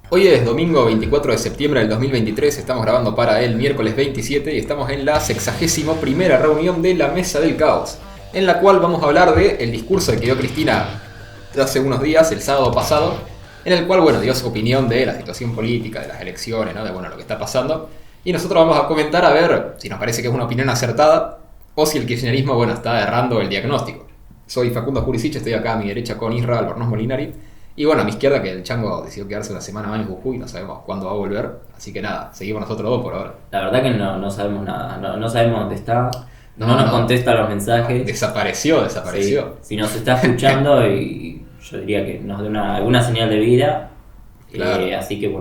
Hoy es domingo 24 de septiembre del 2023, estamos grabando para el miércoles 27 y estamos en la 61ª reunión de la Mesa del Caos, en la cual vamos a hablar del discurso que dio Cristina hace unos días, el sábado pasado, en el cual, dio su opinión de la situación política, de las elecciones, ¿no? De lo que está pasando, y nosotros vamos a comentar a ver si nos parece que es una opinión acertada o si el kirchnerismo, está errando el diagnóstico. Soy Facundo Jurisic, estoy acá a mi derecha con Isra Albornoz Molinari. Y a mi izquierda que el Chango decidió quedarse una semana más en Jujuy, no sabemos cuándo va a volver. Así que nada, seguimos nosotros dos por ahora. La verdad que no sabemos nada, no sabemos dónde está, no nos contesta los mensajes. Desapareció. Sí, si nos está escuchando, y yo diría que nos dé alguna señal de vida. Claro. Así que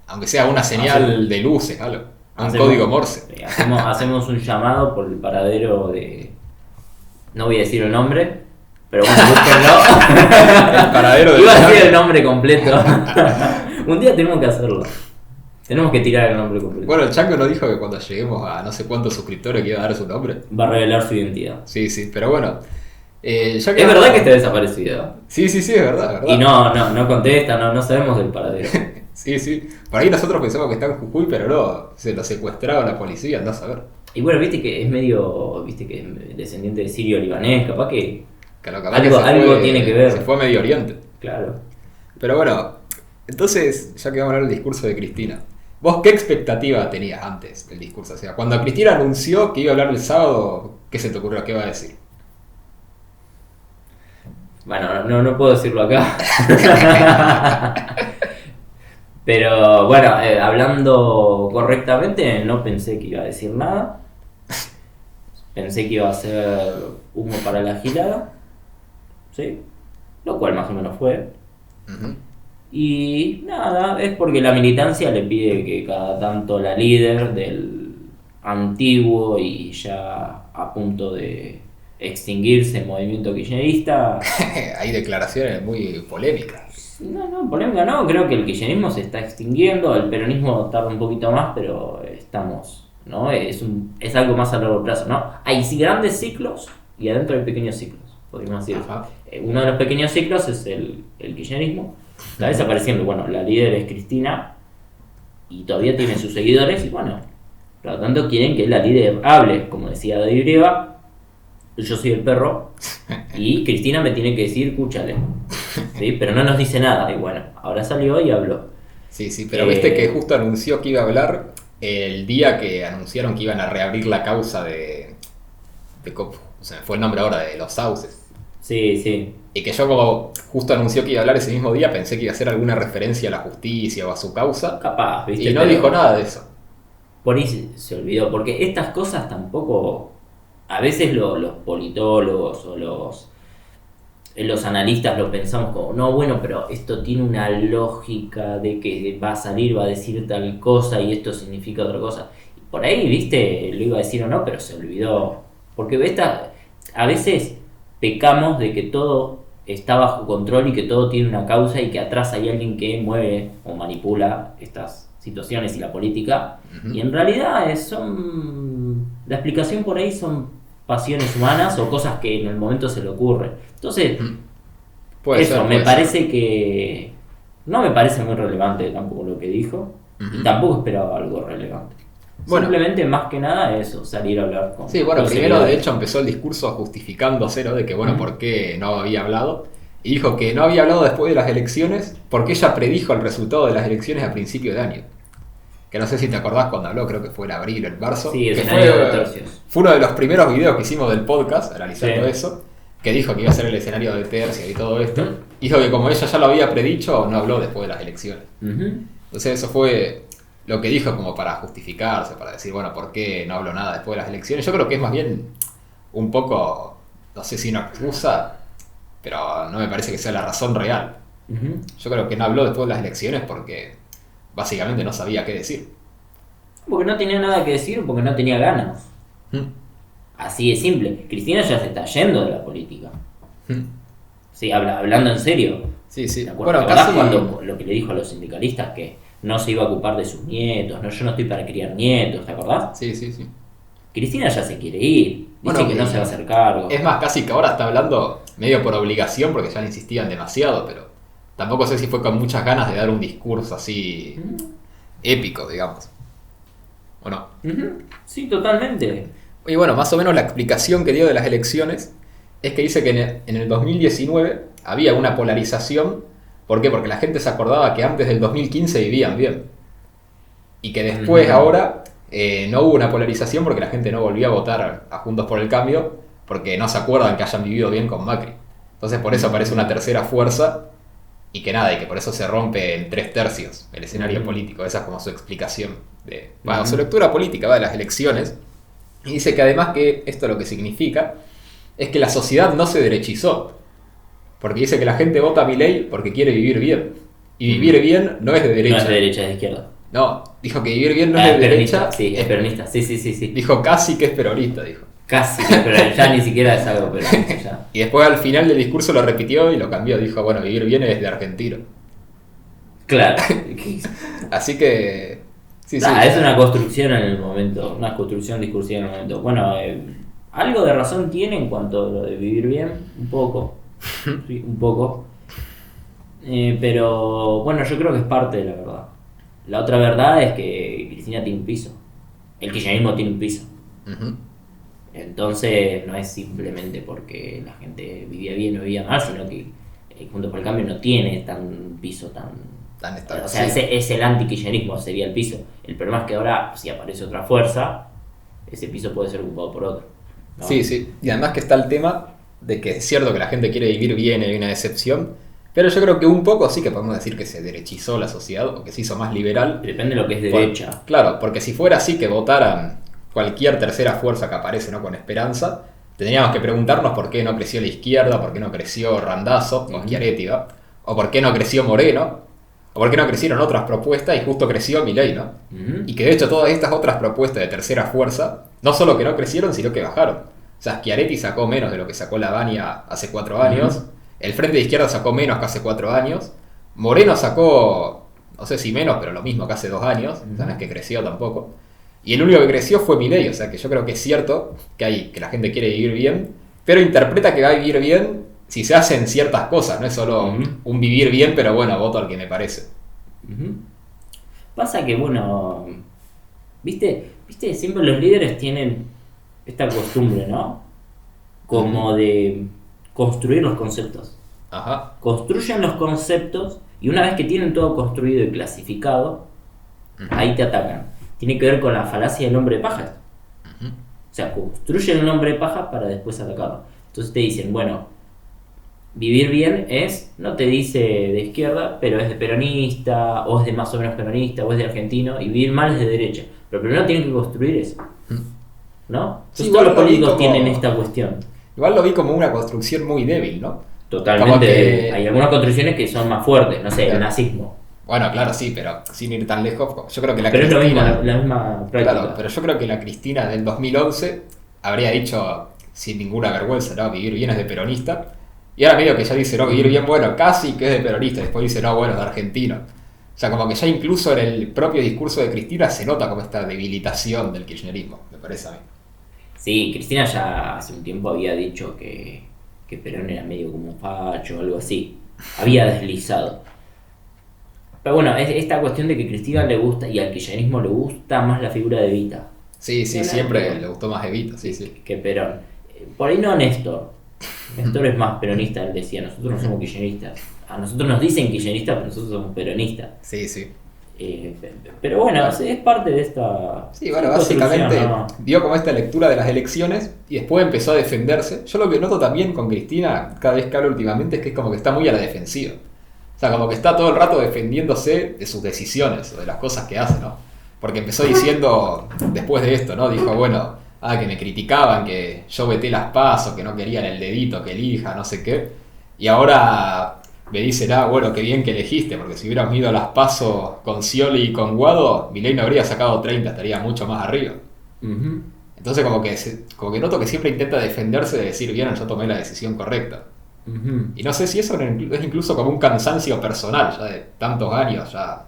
aunque sea una señal de luces, algo. Un código Morse. Hacemos un llamado por el paradero de... No voy a decir el nombre, pero bueno, búsquenlo. El paradero de... Iba a decir el nombre completo. Un día tenemos que hacerlo. Tenemos que tirar el nombre completo. Bueno, el Chango nos dijo que cuando lleguemos a no sé cuántos suscriptores que iba a dar su nombre. Va a revelar su identidad. Sí, pero bueno. Es verdad que está desaparecido. Sí, es verdad. Y no contesta, no sabemos del paradero. Sí. Por ahí nosotros pensamos que está en Jujuy, pero no. Se lo secuestraron la policía, andá a saber. Y bueno, viste que es descendiente de sirio-libanés, capaz que algo tiene que ver. Se fue a Medio Oriente. Claro. Pero bueno, entonces, ya que vamos a hablar del discurso de Cristina, ¿vos qué expectativa tenías antes del discurso? O sea, cuando Cristina anunció que iba a hablar el sábado, ¿qué se te ocurrió? ¿Qué iba a decir? Bueno, no puedo decirlo acá. Pero bueno, hablando correctamente, no pensé que iba a decir nada. Pensé que iba a ser humo para la gilada. ¿Sí? Lo cual más o menos fue. Uh-huh. Y nada, es porque la militancia le pide que cada tanto la líder del antiguo y ya a punto de extinguirse movimiento kirchnerista. Hay declaraciones muy polémicas. No, polémica no, creo que el kirchnerismo se está extinguiendo, el peronismo tarda un poquito más, pero estamos, ¿no? Es algo más a largo plazo, ¿no? Hay grandes ciclos y adentro hay pequeños ciclos, podríamos decir. Ajá. Uno de los pequeños ciclos es el kirchnerismo, está desapareciendo, la líder es Cristina y todavía tiene sus seguidores y por lo tanto quieren que la líder hable, como decía David Brieva. Yo soy el perro y Cristina me tiene que decir, escúchale. ¿Sí? Pero no nos dice nada. Y ahora salió y habló. Sí, pero viste que justo anunció que iba a hablar el día que anunciaron que iban a reabrir la causa de o sea, fue el nombre ahora de los sauces. Sí. Y que yo como justo anunció que iba a hablar ese mismo día, pensé que iba a hacer alguna referencia a la justicia o a su causa. Capaz, ¿viste? Y no dijo nada de eso. Por ahí se olvidó, porque estas cosas tampoco... A veces los politólogos o los analistas lo pensamos como, pero esto tiene una lógica de que va a salir, va a decir tal cosa y esto significa otra cosa. Y por ahí, viste, lo iba a decir o no, pero se olvidó. Porque a veces pecamos de que todo está bajo control y que todo tiene una causa y que atrás hay alguien que mueve o manipula estas situaciones y la política. Uh-huh. Y en realidad la explicación por ahí son pasiones humanas o cosas que en el momento se le ocurre. Entonces, me parece que no me parece muy relevante tampoco lo que dijo. Uh-huh. Y tampoco esperaba algo relevante. Simplemente, más que nada, eso, salir a hablar con... Sí, primero de hecho empezó el discurso justificándose, ¿no? De que, ¿por qué no había hablado? Y dijo que no había hablado después de las elecciones porque ella predijo el resultado de las elecciones a principio de año. Que no sé si te acordás cuando habló, creo que fue en abril, en marzo. Sí, que fue uno de los primeros videos que hicimos del podcast, analizando eso, que dijo que iba a ser el escenario de tercia y todo esto. Uh-huh. Dijo que como ella ya lo había predicho, no habló después de las elecciones. Uh-huh. Entonces eso fue lo que dijo como para justificarse, para decir, ¿por qué no habló nada después de las elecciones? Yo creo que es más bien un poco, no sé si una excusa, pero no me parece que sea la razón real. Uh-huh. Yo creo que no habló después de las elecciones porque... básicamente no sabía qué decir. Porque no tenía nada que decir o porque no tenía ganas. Así de simple. Cristina ya se está yendo de la política. Sí, hablando en serio. Sí. Casi cuando lo que le dijo a los sindicalistas que no se iba a ocupar de sus nietos, yo no estoy para criar nietos, ¿te acordás? Sí. Cristina ya se quiere ir. Dice que no se va a hacer cargo. Es más, casi que ahora está hablando medio por obligación porque ya le insistían demasiado, pero tampoco sé si fue con muchas ganas de dar un discurso así épico, digamos. ¿O no? Sí, totalmente. Y bueno, más o menos la explicación que dio de las elecciones es que dice que en el 2019 había una polarización. ¿Por qué? Porque la gente se acordaba que antes del 2015 vivían bien. Y que después, ahora, no hubo una polarización porque la gente no volvió a votar a Juntos por el Cambio, porque no se acuerdan que hayan vivido bien con Macri. Entonces por eso aparece una tercera fuerza y que nada, y que por eso se rompe en 3/3 el escenario político. Esa es como su explicación, su lectura política de las elecciones. Y dice que además que esto lo que significa es que la sociedad no se derechizó. Porque dice que la gente vota a Milei porque quiere vivir bien. Y vivir bien no es de derecha. No es de derecha, es de izquierda. No, dijo que vivir bien no es de derecha. Sí, es peronista. Sí. Dijo casi que es peronista, dijo. Casi, pero ya ni siquiera es algo peronista ya. Y después al final del discurso lo repitió y lo cambió. Dijo, bueno, vivir bien es de argentino. Claro. Así que... Sí, es una construcción en el momento, una construcción discursiva en el momento. Bueno, algo de razón tiene en cuanto a lo de vivir bien, un poco. Sí, un poco. Pero bueno, yo creo que es parte de la verdad. La otra verdad es que Cristina tiene un piso. El kirchnerismo tiene un piso. Entonces no es simplemente porque la gente vivía bien o vivía mal, sino que Juntos por el Cambio no tiene tan piso tan estable. O sea, es el anti-kirchnerismo, sería el piso. El problema es que ahora, si aparece otra fuerza, ese piso puede ser ocupado por otro, ¿no? Sí. Y además que está el tema de que es cierto que la gente quiere vivir bien y hay una decepción, pero yo creo que un poco sí que podemos decir que se derechizó la sociedad o que se hizo más liberal. Depende de lo que es derecha. Claro, porque si fuera así que votaran cualquier tercera fuerza que aparece, ¿no? Con Esperanza, tendríamos que preguntarnos por qué no creció la izquierda, por qué no creció Randazzo o Schiaretti, ¿no? O por qué no creció Moreno, o por qué no crecieron otras propuestas y justo creció Milei, ¿no? Y que de hecho todas estas otras propuestas de tercera fuerza, no solo que no crecieron, sino que bajaron. O sea, Schiaretti sacó menos de lo que sacó Lavagna hace 4 años, el Frente de Izquierda sacó menos que hace 4 años, Moreno sacó, no sé si menos, pero lo mismo que hace 2 años, o sea, no es que creció tampoco. Y el único que creció fue Milei, o sea que yo creo que es cierto que la gente quiere vivir bien, pero interpreta que va a vivir bien si se hacen ciertas cosas, no es solo un vivir bien, pero bueno, voto al que me parece. Pasa que, bueno, ¿viste? Siempre los líderes tienen esta costumbre, ¿no? Como de construir los conceptos. Ajá. Construyen los conceptos y una vez que tienen todo construido y clasificado, ahí te atacan. Tiene que ver con la falacia del hombre de paja. O sea, construyen un hombre de paja para después atacarlo. Entonces te dicen, bueno, vivir bien es, no te dice de izquierda, pero es de peronista, o es de más o menos peronista, o es de argentino, y vivir mal es de derecha. Pero primero tienen que construir eso, ¿no? Sí, todos los políticos tienen esta cuestión. Igual lo vi como una construcción muy débil, ¿no? Totalmente. Hay algunas construcciones que son más fuertes, no sé, el nazismo. Bueno, claro, sí, pero sin ir tan lejos, yo creo que la pero Cristina... es la misma práctica. Claro, pero yo creo que la Cristina del 2011 habría dicho, sin ninguna vergüenza, ¿no? Vivir bien es de peronista. Y ahora medio que ya dice, no, vivir bien, bueno, casi que es de peronista. Después dice, no, bueno, es de argentino. O sea, como que ya incluso en el propio discurso de Cristina se nota como esta debilitación del kirchnerismo, me parece a mí. Sí, Cristina ya hace un tiempo había dicho que Perón era medio como un facho o algo así. Había deslizado. Pero bueno, es esta cuestión de que a Cristina le gusta y al kirchnerismo le gusta más la figura de Evita. Sí, siempre le gustó más Evita, sí. Que Perón. Por ahí no Néstor. Néstor es más peronista, él decía, nosotros no somos kirchneristas. A nosotros nos dicen kirchneristas, pero nosotros somos peronistas. Sí. Pero bueno, es parte de esta... Sí, bueno, básicamente dio como esta lectura de las elecciones y después empezó a defenderse. Yo lo que noto también con Cristina, cada vez que hablo últimamente, es que es como que está muy a la defensiva. O sea, como que está todo el rato defendiéndose de sus decisiones o de las cosas que hace, ¿no? Porque empezó diciendo, después de esto, ¿no? Dijo, bueno, que me criticaban, que yo veté las PASO, que no querían el dedito que elija, no sé qué. Y ahora me dicen, bueno, qué bien que elegiste, porque si hubiéramos ido a las PASO con Scioli y con Guado, Milei no habría sacado 30, estaría mucho más arriba. Entonces como que noto que siempre intenta defenderse de decir, bien, yo tomé la decisión correcta. Y no sé si eso es incluso como un cansancio personal, ya de tantos años, ya,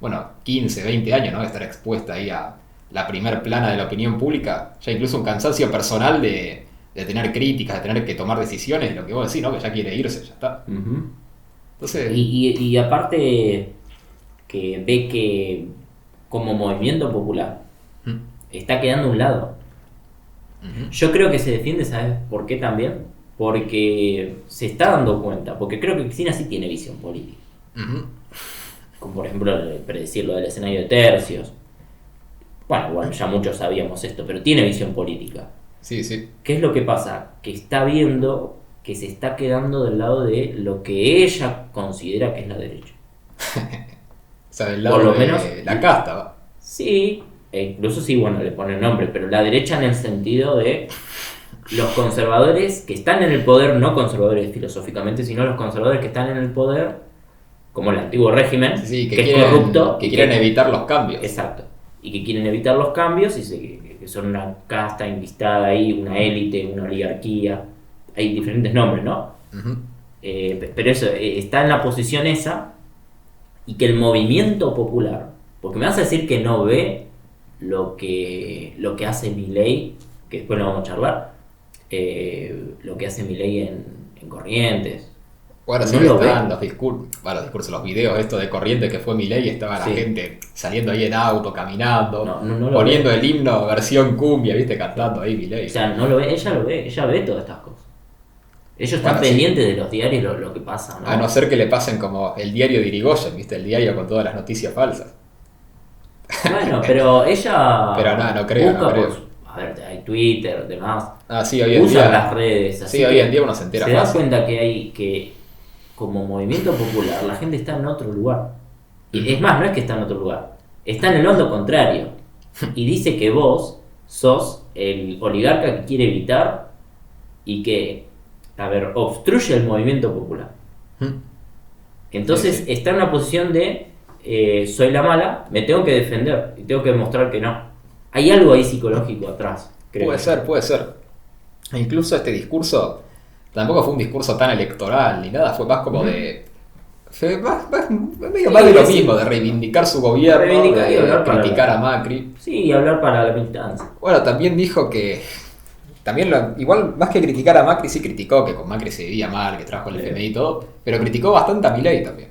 bueno, 15, 20 años, ¿no? De estar expuesta ahí a la primer plana de la opinión pública, ya incluso un cansancio personal de tener críticas, de tener que tomar decisiones, lo que vos decís, ¿no? Que ya quiere irse, ya está. Entonces, Y aparte que ve que como movimiento popular mm, está quedando a un lado. ujú, Yo creo que se defiende, ¿sabes por qué también? Porque se está dando cuenta, porque creo que Cristina sí tiene visión política. ujú. Como por ejemplo predecir lo del escenario de tercios. Bueno, ya muchos sabíamos esto, pero tiene visión política. Sí, sí. ¿Qué es lo que pasa? Que está viendo que se está quedando del lado de lo que ella considera que es la derecha. O sea, del Por lado lo de menos, la casta, va. sí, e incluso sí, bueno, le pone nombre, pero la derecha en el sentido de los conservadores que están en el poder, no conservadores filosóficamente, sino los conservadores que están en el poder, como el antiguo régimen, Sí, sí, que es corrupto. que quieren evitar los cambios. Exacto. Y que quieren evitar los cambios que son una casta enquistada ahí, una élite, una oligarquía. Hay diferentes nombres, ¿no? Ujú. Pero eso, está en la posición esa y que el movimiento popular, porque me vas a decir que no ve lo que hace Milei, que después lo vamos a charlar, lo que hace Milei en Corrientes. Bueno, sí No que lo ve. estaban los discursos, los videos estos de Corrientes que fue Milei y estaba la Sí. gente saliendo ahí en auto, caminando, No lo poniendo ve. el himno versión cumbia, viste, cantando ahí Milei. O sea, no lo ve, ella ve todas estas cosas. Ellos están Bueno, sí. pendientes de los diarios, lo que pasa, ¿no? A no ser que le pasen como el diario de Irigoyen, viste, el diario con todas las noticias falsas. Bueno, pero ella Pero no creo, busca no creo. por a ver, hay Twitter, demás, Ah, sí, hoy en usa día. las redes, así Sí, hoy que en día uno se entera se da fácil. cuenta que hay que como movimiento popular la gente está en otro lugar. Y es más, no es que está en otro lugar, está en el hondo contrario. Y dice que vos sos el oligarca que quiere evitar y que, a ver, obstruye el movimiento popular. Entonces Sí, sí. está en una posición de soy la mala, me tengo que defender y tengo que demostrar que no. Hay algo ahí psicológico atrás, creo. Puede ser, puede ser. E incluso este discurso tampoco fue un discurso tan electoral ni nada, fue más como de. Fue medio Sí, más de lo sí. mismo, de reivindicar su gobierno, Reivindicar y de hablar para criticar a Macri. Sí, y hablar para la militancia. Bueno, también dijo que. También igual, más que criticar a Macri, sí criticó que con Macri se vivía mal, que trajo el Sí. FMI y todo, pero criticó bastante a Milei también.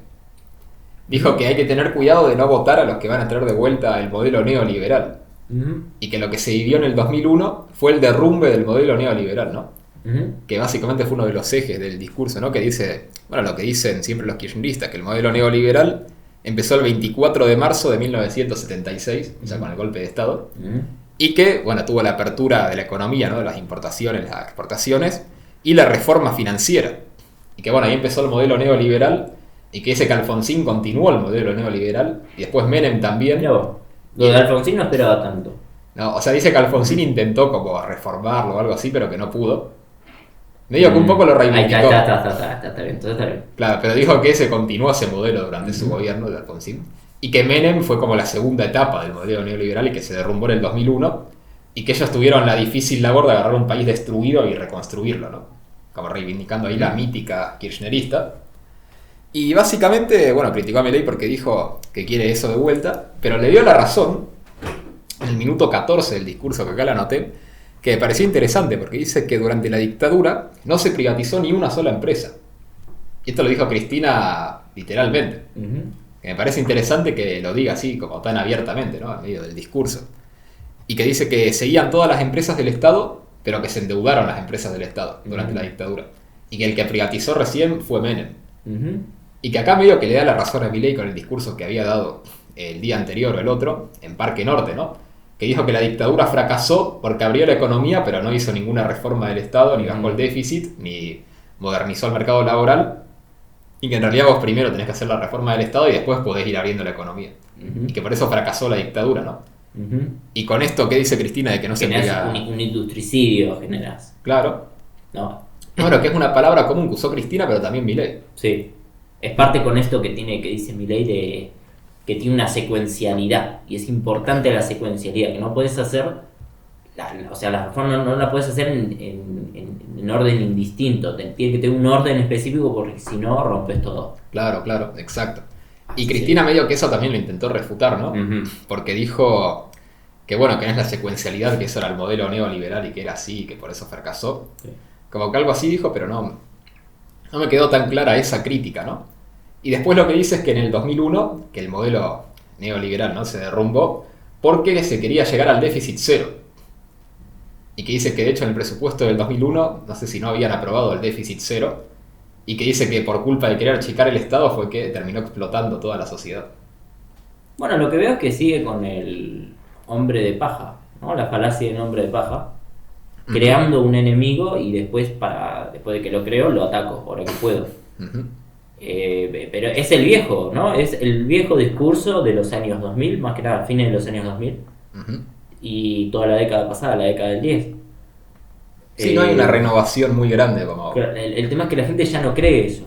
Dijo que hay que tener cuidado de no votar a los que van a traer de vuelta el modelo neoliberal. Ujú, Y que lo que se vivió en el 2001 fue el derrumbe del modelo neoliberal, ¿no? ujú. Que básicamente fue uno de los ejes del discurso, ¿no? Que dice, bueno, lo que dicen siempre los kirchneristas, que el modelo neoliberal empezó el 24 de marzo de 1976, o sea, con el golpe de Estado, Ujú. y que, bueno, tuvo la apertura de la economía, ¿no? De las importaciones, las exportaciones, y la reforma financiera. Y que, bueno, ahí empezó el modelo neoliberal, y que ese que Alfonsín continuó el modelo neoliberal, y después Menem también. Mirá vos. Lo de Alfonsín no esperaba tanto. No, o sea, dice que Alfonsín intentó como reformarlo o algo así, pero que no pudo. Medio que un poco lo Ahí reivindicó. está bien, entonces está bien. Claro, pero dijo que ese continuó ese modelo durante su gobierno de Alfonsín. Y que Menem fue como la segunda etapa del modelo neoliberal y que se derrumbó en el 2001. Y que ellos tuvieron la difícil labor de agarrar un país destruido y reconstruirlo, ¿no? Como reivindicando ahí la mítica kirchnerista. Y básicamente, bueno, criticó a Milei porque dijo que quiere eso de vuelta, pero le dio la razón en el minuto 14 del discurso que acá la anoté, que me pareció interesante porque dice que durante la dictadura no se privatizó ni una sola empresa. Y esto lo dijo Cristina literalmente. Ujú. Que me parece interesante que lo diga así, como tan abiertamente, ¿no? En medio del discurso. Y que dice que seguían todas las empresas del Estado, pero que se endeudaron las empresas del Estado durante la dictadura. Y que el que privatizó recién fue Menem. Ujú. Y que acá medio que le da la razón a Milei con el discurso que había dado el día anterior o el otro, en Parque Norte, ¿no? Que dijo que la dictadura fracasó porque abrió la economía, pero no hizo ninguna reforma del Estado, ni bajó el déficit, ni modernizó el mercado laboral. Y que en realidad vos primero tenés que hacer la reforma del Estado y después podés ir abriendo la economía. Ujú. Y que por eso fracasó la dictadura, ¿no? Ujú. Y con esto que dice Cristina de que no se Generás pega... un industricidio, generás. Claro. ¿No? Bueno, que es una palabra común que usó Cristina, pero también Milei. Sí. Es parte con esto que dice Milei de que tiene una secuencialidad. Y es importante la secuencialidad, que no puedes hacer. O sea, la reforma no la puedes hacer en orden indistinto. Tiene que tener un orden específico porque si no rompes todo. Claro, claro, exacto. Y Sí. Cristina medio que eso también lo intentó refutar, ¿no? Ujú. Porque dijo que bueno, que no es la secuencialidad, que eso era el modelo neoliberal y que era así y que por eso fracasó. Sí. Como que algo así dijo, pero no me quedó tan clara esa crítica, ¿no? Y después lo que dice es que en el 2001, que el modelo neoliberal, ¿no?, se derrumbó porque se quería llegar al déficit cero. Y que dice que de hecho en el presupuesto del 2001, no sé si no habían aprobado el déficit cero, y que dice que por culpa de querer achicar el Estado fue que terminó explotando toda la sociedad. Bueno, lo que veo es que sigue con el hombre de paja, ¿no? La falacia del hombre de paja, creando un enemigo y después de que lo creo lo ataco ahora que puedo. Pero es el viejo, ¿no? Es el viejo discurso de los años 2000, más que nada a fines de los años 2000, y toda la década pasada, la década del 10. Sí, no hay una renovación muy grande como... El tema es que la gente ya no cree eso.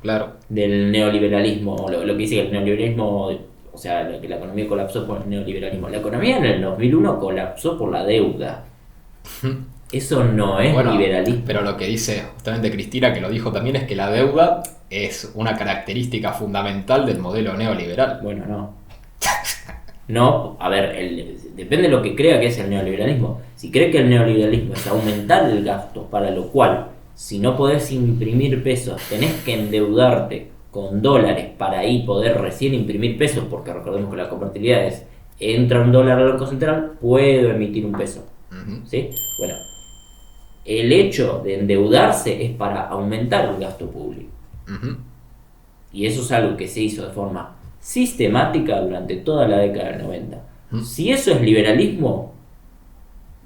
Claro. Del neoliberalismo, lo que dice que el neoliberalismo, o sea, que la economía colapsó por el neoliberalismo. La economía en el 2001 colapsó por la deuda. Eso no es liberalismo. Pero lo que dice justamente Cristina, que lo dijo también, es que la deuda es una característica fundamental del modelo neoliberal. Bueno, no. No, a ver, depende de lo que crea que es el neoliberalismo. Si cree que el neoliberalismo es aumentar el gasto, para lo cual, si no podés imprimir pesos, tenés que endeudarte con dólares para ahí poder recién imprimir pesos, porque recordemos que la convertibilidad es, entra un dólar al Banco Central, puedo emitir un peso. ¿Sí? Bueno, el hecho de endeudarse es para aumentar el gasto público. Y eso es algo que se hizo de forma sistemática durante toda la década del 90. Si eso es liberalismo,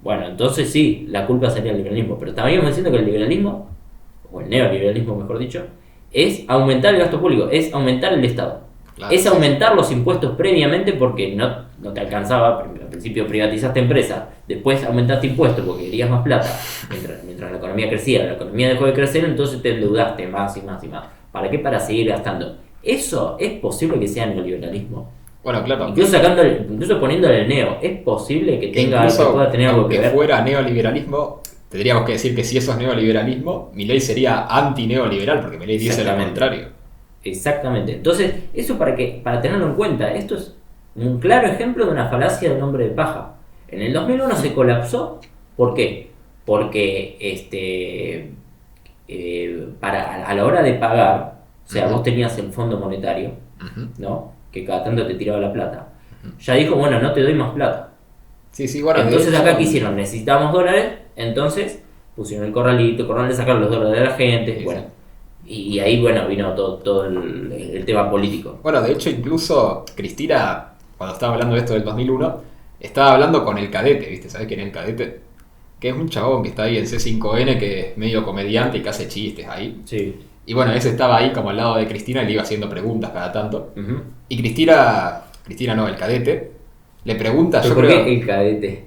bueno, entonces sí, la culpa sería el liberalismo, pero estaríamos diciendo que el liberalismo, o el neoliberalismo mejor dicho, es aumentar el gasto público, es aumentar el Estado. Claro, es aumentar los impuestos previamente porque no te alcanzaba. Al principio privatizaste empresas, después aumentaste impuestos porque querías más plata, mientras la economía crecía, la economía dejó de crecer, entonces te endeudaste más y más y más. ¿Para qué? Para seguir gastando. ¿Eso es posible que sea neoliberalismo? Bueno, claro. Incluso poniéndole el neo, ¿es posible que pueda tener algo que ver? Aunque fuera neoliberalismo, tendríamos que decir que si eso es neoliberalismo, Milei sería anti-neoliberal, porque Milei dice lo contrario. Exactamente. Entonces, eso para tenerlo en cuenta, esto es un claro ejemplo de una falacia del hombre de paja. En el 2001 se colapsó. ¿Por qué? Porque a la hora de pagar, o sea, vos tenías el Fondo Monetario, ¿no?, que cada tanto te tiraba la plata. Ya dijo, bueno, no te doy más plata. Sí, bueno. Entonces acá ¿qué hicieron? Necesitábamos dólares, entonces pusieron el corral de sacar los dólares de la gente, sí, bueno. Y ahí, bueno, vino todo el tema político. Bueno, de hecho, incluso Cristina, cuando estaba hablando de esto del 2001, estaba hablando con el Cadete, ¿viste? ¿Sabés quién es el Cadete? Que es un chabón que está ahí en C5N, que es medio comediante y que hace chistes ahí. Sí. Y bueno, ese estaba ahí como al lado de Cristina y le iba haciendo preguntas cada tanto. Y Cristina no, el Cadete, le pregunta... ¿Pero por qué el Cadete?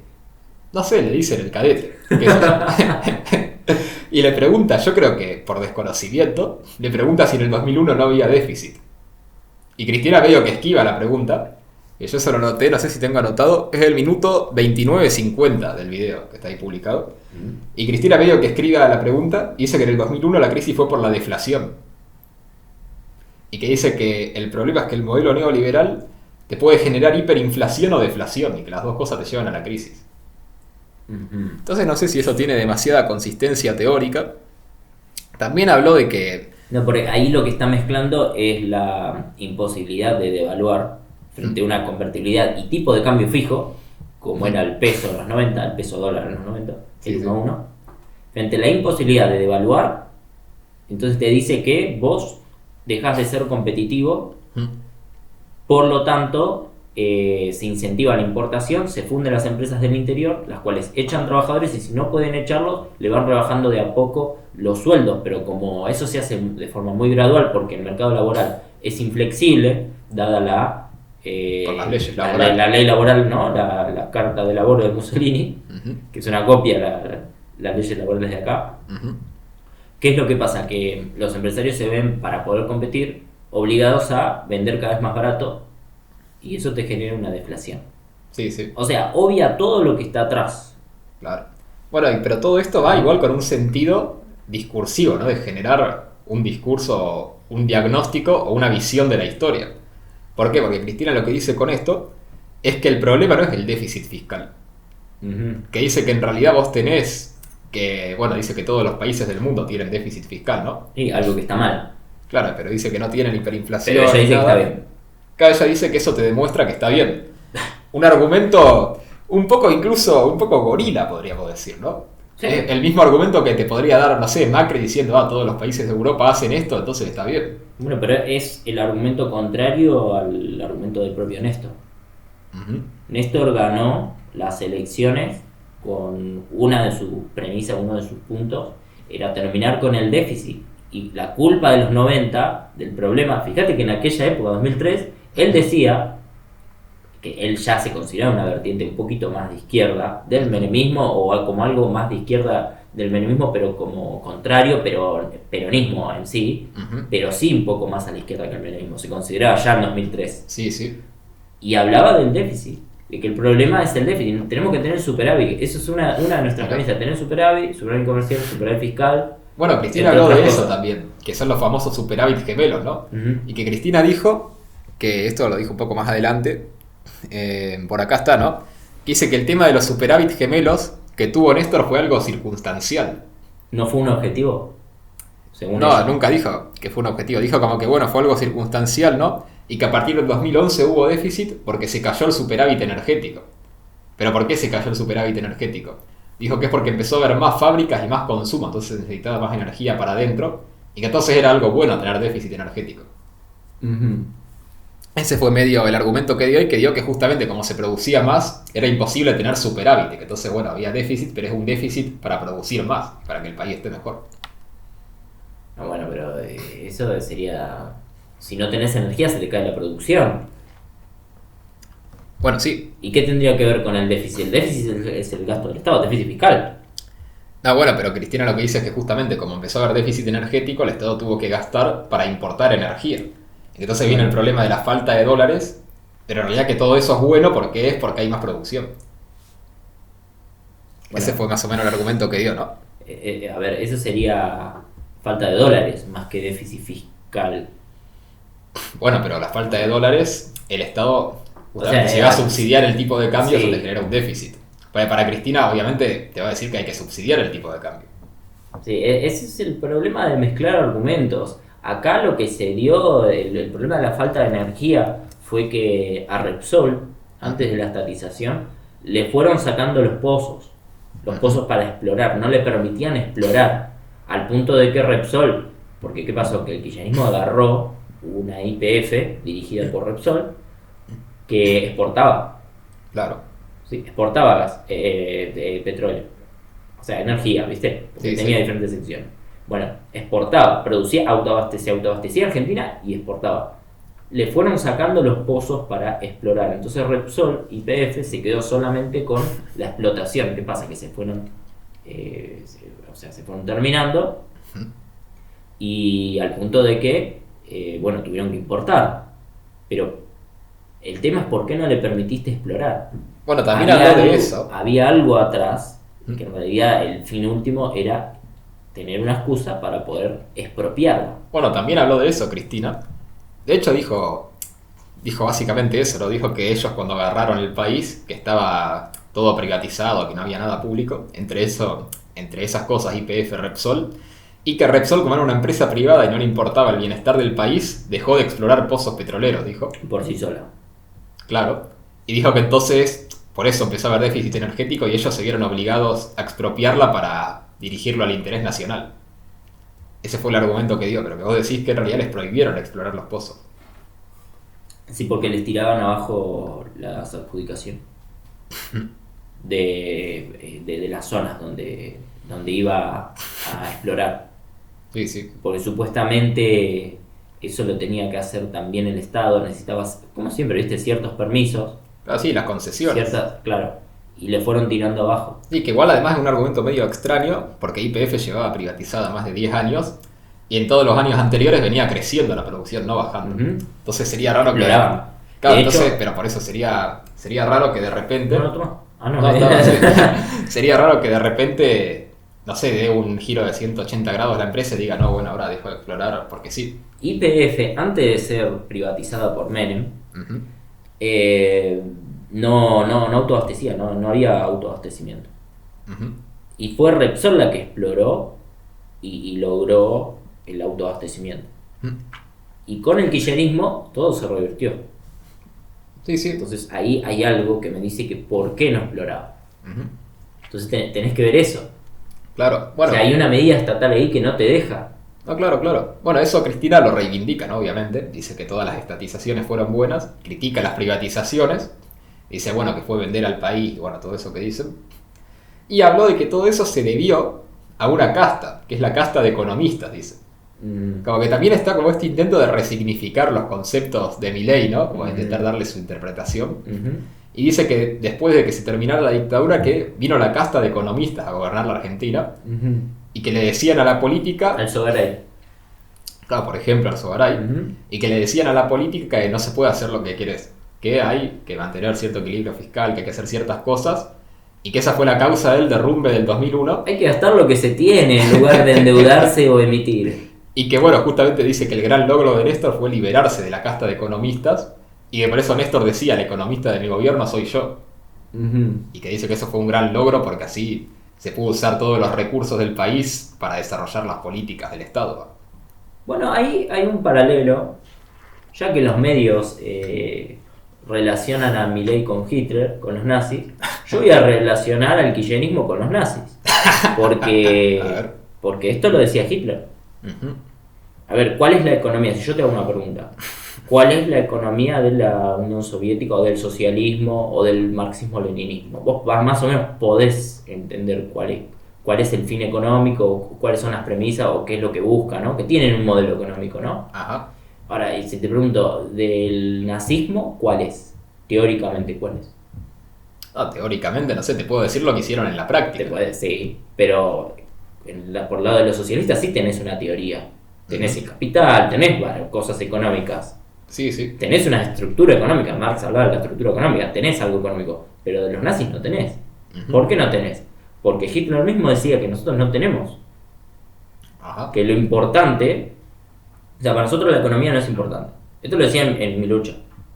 No sé, le dicen el Cadete. Y le pregunta, yo creo que por desconocimiento, le pregunta si en el 2001 no había déficit. Y Cristina medio que esquiva la pregunta, que yo se lo noté, no sé si tengo anotado, es el minuto 29:50 del video que está ahí publicado. Y Cristina medio que escriba la pregunta y dice que en el 2001 la crisis fue por la deflación. Y que dice que el problema es que el modelo neoliberal te puede generar hiperinflación o deflación y que las dos cosas te llevan a la crisis. Entonces no sé si eso tiene demasiada consistencia teórica. También habló de que... No, porque ahí lo que está mezclando es la imposibilidad de devaluar frente a una convertibilidad y tipo de cambio fijo, como era el peso en los 90, el peso dólar en los 90, el 1 a 1. Frente a la imposibilidad de devaluar, entonces te dice que vos dejás de ser competitivo, por lo tanto... se incentiva la importación, se funden las empresas del interior, las cuales echan trabajadores y si no pueden echarlos, le van rebajando de a poco los sueldos, pero como eso se hace de forma muy gradual porque el mercado laboral es inflexible, dada por las leyes la ley laboral, ¿no? La carta de labor de Mussolini, que es una copia de las leyes laborales de acá. ¿Qué es lo que pasa? Que los empresarios se ven, para poder competir, obligados a vender cada vez más barato y eso te genera una deflación. Sí. O sea, obvia todo lo que está atrás. Claro. Bueno, pero todo esto va igual con un sentido discursivo, ¿no? De generar un discurso, un diagnóstico o una visión de la historia. ¿Por qué? Porque Cristina lo que dice con esto es que el problema no es el déficit fiscal. Que dice que en realidad vos tenés que... Bueno, dice que todos los países del mundo tienen déficit fiscal, ¿no? Sí, algo que está mal. Claro, pero dice que no tienen hiperinflación. Pero ella ni dice que nada. está bien. Claro, ella dice que eso te demuestra que está bien. Un argumento un poco incluso, un poco gorila, podríamos decir, ¿no? Sí. El mismo argumento que te podría dar, no sé, Macri diciendo, todos los países de Europa hacen esto, entonces está bien. Bueno, pero es el argumento contrario al argumento del propio Néstor. Ujú. Néstor ganó las elecciones con una de sus premisas, uno de sus puntos, era terminar con el déficit. Y la culpa de los 90, del problema, fíjate que en aquella época, 2003, él decía que él ya se consideraba una vertiente un poquito más de izquierda del menemismo, o como algo más de izquierda del menemismo, pero como contrario, pero peronismo en sí, Ujú. pero sí un poco más a la izquierda que el menemismo, se consideraba ya en 2003. Sí, sí. Y hablaba del déficit, de que el problema es el déficit, tenemos que tener superávit, eso es una de nuestras premisas, tener superávit comercial, superávit fiscal. Bueno, Cristina entre habló de otras eso cosas. también, que son los famosos superávit gemelos, ¿no? Ujú. Y que Cristina dijo, que esto lo dijo un poco más adelante, por acá está, ¿no? Que dice que el tema de los superávit gemelos que tuvo Néstor fue algo circunstancial. ¿No fue un objetivo? Según No, ella. nunca dijo que fue un objetivo, dijo como que bueno, fue algo circunstancial, ¿no? Y que a partir del 2011 hubo déficit porque se cayó el superávit energético. ¿Pero por qué se cayó el superávit energético? Dijo que es porque empezó a haber más fábricas y más consumo, entonces necesitaba más energía para adentro, y que entonces era algo bueno tener déficit energético. Ujú. Ese fue medio el argumento que dio, y que dio que justamente como se producía más, era imposible tener superávit, y que entonces bueno, había déficit, pero es un déficit para producir más, para que el país esté mejor. No, bueno, pero eso sería... Si no tenés energía se te cae la producción. Bueno, sí. ¿Y qué tendría que ver con el déficit? El déficit es el gasto del Estado, déficit fiscal. No, bueno, pero Cristina lo que dice es que justamente como empezó a haber déficit energético, el Estado tuvo que gastar para importar energía. Y entonces viene el problema de la falta de dólares, pero en realidad que todo eso es bueno porque hay más producción. Bueno. Ese fue más o menos el argumento que dio, ¿no? A ver, eso sería falta de dólares más que déficit fiscal. Bueno, pero la falta de dólares, el Estado justamente O sea, si va a subsidiar el tipo de cambio, sí. eso te genera un déficit. Para Cristina, obviamente, te va a decir que hay que subsidiar el tipo de cambio. Sí, ese es el problema de mezclar argumentos. Acá lo que se dio, el problema de la falta de energía fue que a Repsol, antes de la estatización, le fueron sacando los pozos para explorar, no le permitían explorar, al punto de que Repsol, porque ¿qué pasó? Que el kirchnerismo agarró una YPF dirigida por Repsol que exportaba, Claro. ¿sí? Exportaba gas, petróleo, o sea, energía, ¿viste? Porque Sí, tenía sí. diferentes secciones. Bueno, exportaba, producía, se autoabastecía Argentina y exportaba. Le fueron sacando los pozos para explorar. Entonces Repsol, YPF, se quedó solamente con la explotación. ¿Qué pasa? Que se fueron, se fueron terminando, y al punto de que, bueno, tuvieron que importar. Pero el tema es por qué no le permitiste explorar. Bueno, también habló de eso. Había algo atrás, que en realidad el fin último era tener una excusa para poder expropiarlo. Bueno, también habló de eso Cristina. De hecho dijo básicamente eso, lo dijo que ellos cuando agarraron el país, que estaba todo privatizado, que no había nada público, entre esas cosas YPF, Repsol, y que Repsol, como era una empresa privada y no le importaba el bienestar del país, dejó de explorar pozos petroleros, dijo. Por sí sola. Claro. Y dijo que entonces, por eso empezó a haber déficit energético y ellos se vieron obligados a expropiarla para dirigirlo al interés nacional. Ese fue el argumento que dio, pero que vos decís que en realidad les prohibieron explorar los pozos. Sí, porque les tiraban abajo la adjudicación de las zonas donde iba a explorar. Sí, sí. Porque supuestamente eso lo tenía que hacer también el Estado, necesitabas, como siempre, viste, ciertos permisos, Ah, sí, las concesiones. claro, y le fueron tirando abajo. Sí, que igual además es un argumento medio extraño, porque YPF llevaba privatizada más de 10 años, y en todos los años anteriores venía creciendo la producción, no bajando. Ujú. Entonces sería raro que... Exploraban. Claro, De entonces, hecho- pero por eso sería raro que de repente... No, toma. Ah, no, No, sí. Sería raro que de repente, no sé, dé un giro de 180 grados la empresa y diga, no, bueno, ahora dejo de explorar porque sí. YPF, antes de ser privatizada por Menem, Ujú. no autoabastecía, no había autoabastecimiento. Ujú. Y fue Repsol la que exploró y logró el autoabastecimiento. Y con el kirchnerismo todo se revirtió. Sí, sí. Entonces ahí hay algo que me dice que por qué no exploraba. Ujú. Entonces tenés que ver eso. Claro, bueno. O sea, hay una medida estatal ahí que no te deja. No, claro, claro. Bueno, eso Cristina lo reivindica, ¿no? Obviamente. Dice que todas las estatizaciones fueron buenas, critica las privatizaciones, dice, bueno, que fue vender al país, y bueno, todo eso que dicen. Y habló de que todo eso se debió a una casta, que es la casta de economistas, dice. Como que también está como este intento de resignificar los conceptos de Milei, ¿no? Como intentar darle su interpretación. Y dice que después de que se terminara la dictadura, que vino la casta de economistas a gobernar la Argentina, y que le decían a la política... Alzogaray. Claro, por ejemplo, Arzogaray, y que le decían a la política que no se puede hacer lo que quieres, que hay que mantener cierto equilibrio fiscal, que hay que hacer ciertas cosas, y que esa fue la causa del derrumbe del 2001. Hay que gastar lo que se tiene en lugar de endeudarse o emitir. Y que, bueno, justamente dice que el gran logro de Néstor fue liberarse de la casta de economistas, y que por eso Néstor decía, el economista de mi gobierno soy yo. Y que dice que eso fue un gran logro porque así se pudo usar todos los recursos del país para desarrollar las políticas del Estado. Bueno, ahí hay un paralelo, ya que los medios relacionan a Milei con Hitler, con los nazis, yo voy a relacionar al kirchnerismo con los nazis, porque esto lo decía Hitler. A ver, ¿cuál es la economía? Si yo te hago una pregunta, ¿cuál es la economía de la Unión Soviética o del socialismo o del marxismo-leninismo? Vos más o menos podés entender cuál es el fin económico, cuáles son las premisas o qué es lo que busca, ¿no? Que tienen un modelo económico, ¿no? Ajá. Ahora, y si te pregunto, ¿del nazismo cuál es? Teóricamente, ¿cuál es? No, teóricamente, no sé, te puedo decir lo que hicieron en la práctica. Sí, pero por el lado de los socialistas sí tenés una teoría. Tenés el capital, tenés cosas económicas. Sí, sí. Tenés una estructura económica, Marx hablaba de la estructura económica, tenés algo económico, pero de los nazis no tenés. ¿Por qué no tenés? Porque Hitler mismo decía que nosotros no tenemos. Ajá. Que lo importante, o sea, para nosotros la economía no es importante. Esto lo decía en mi lucha.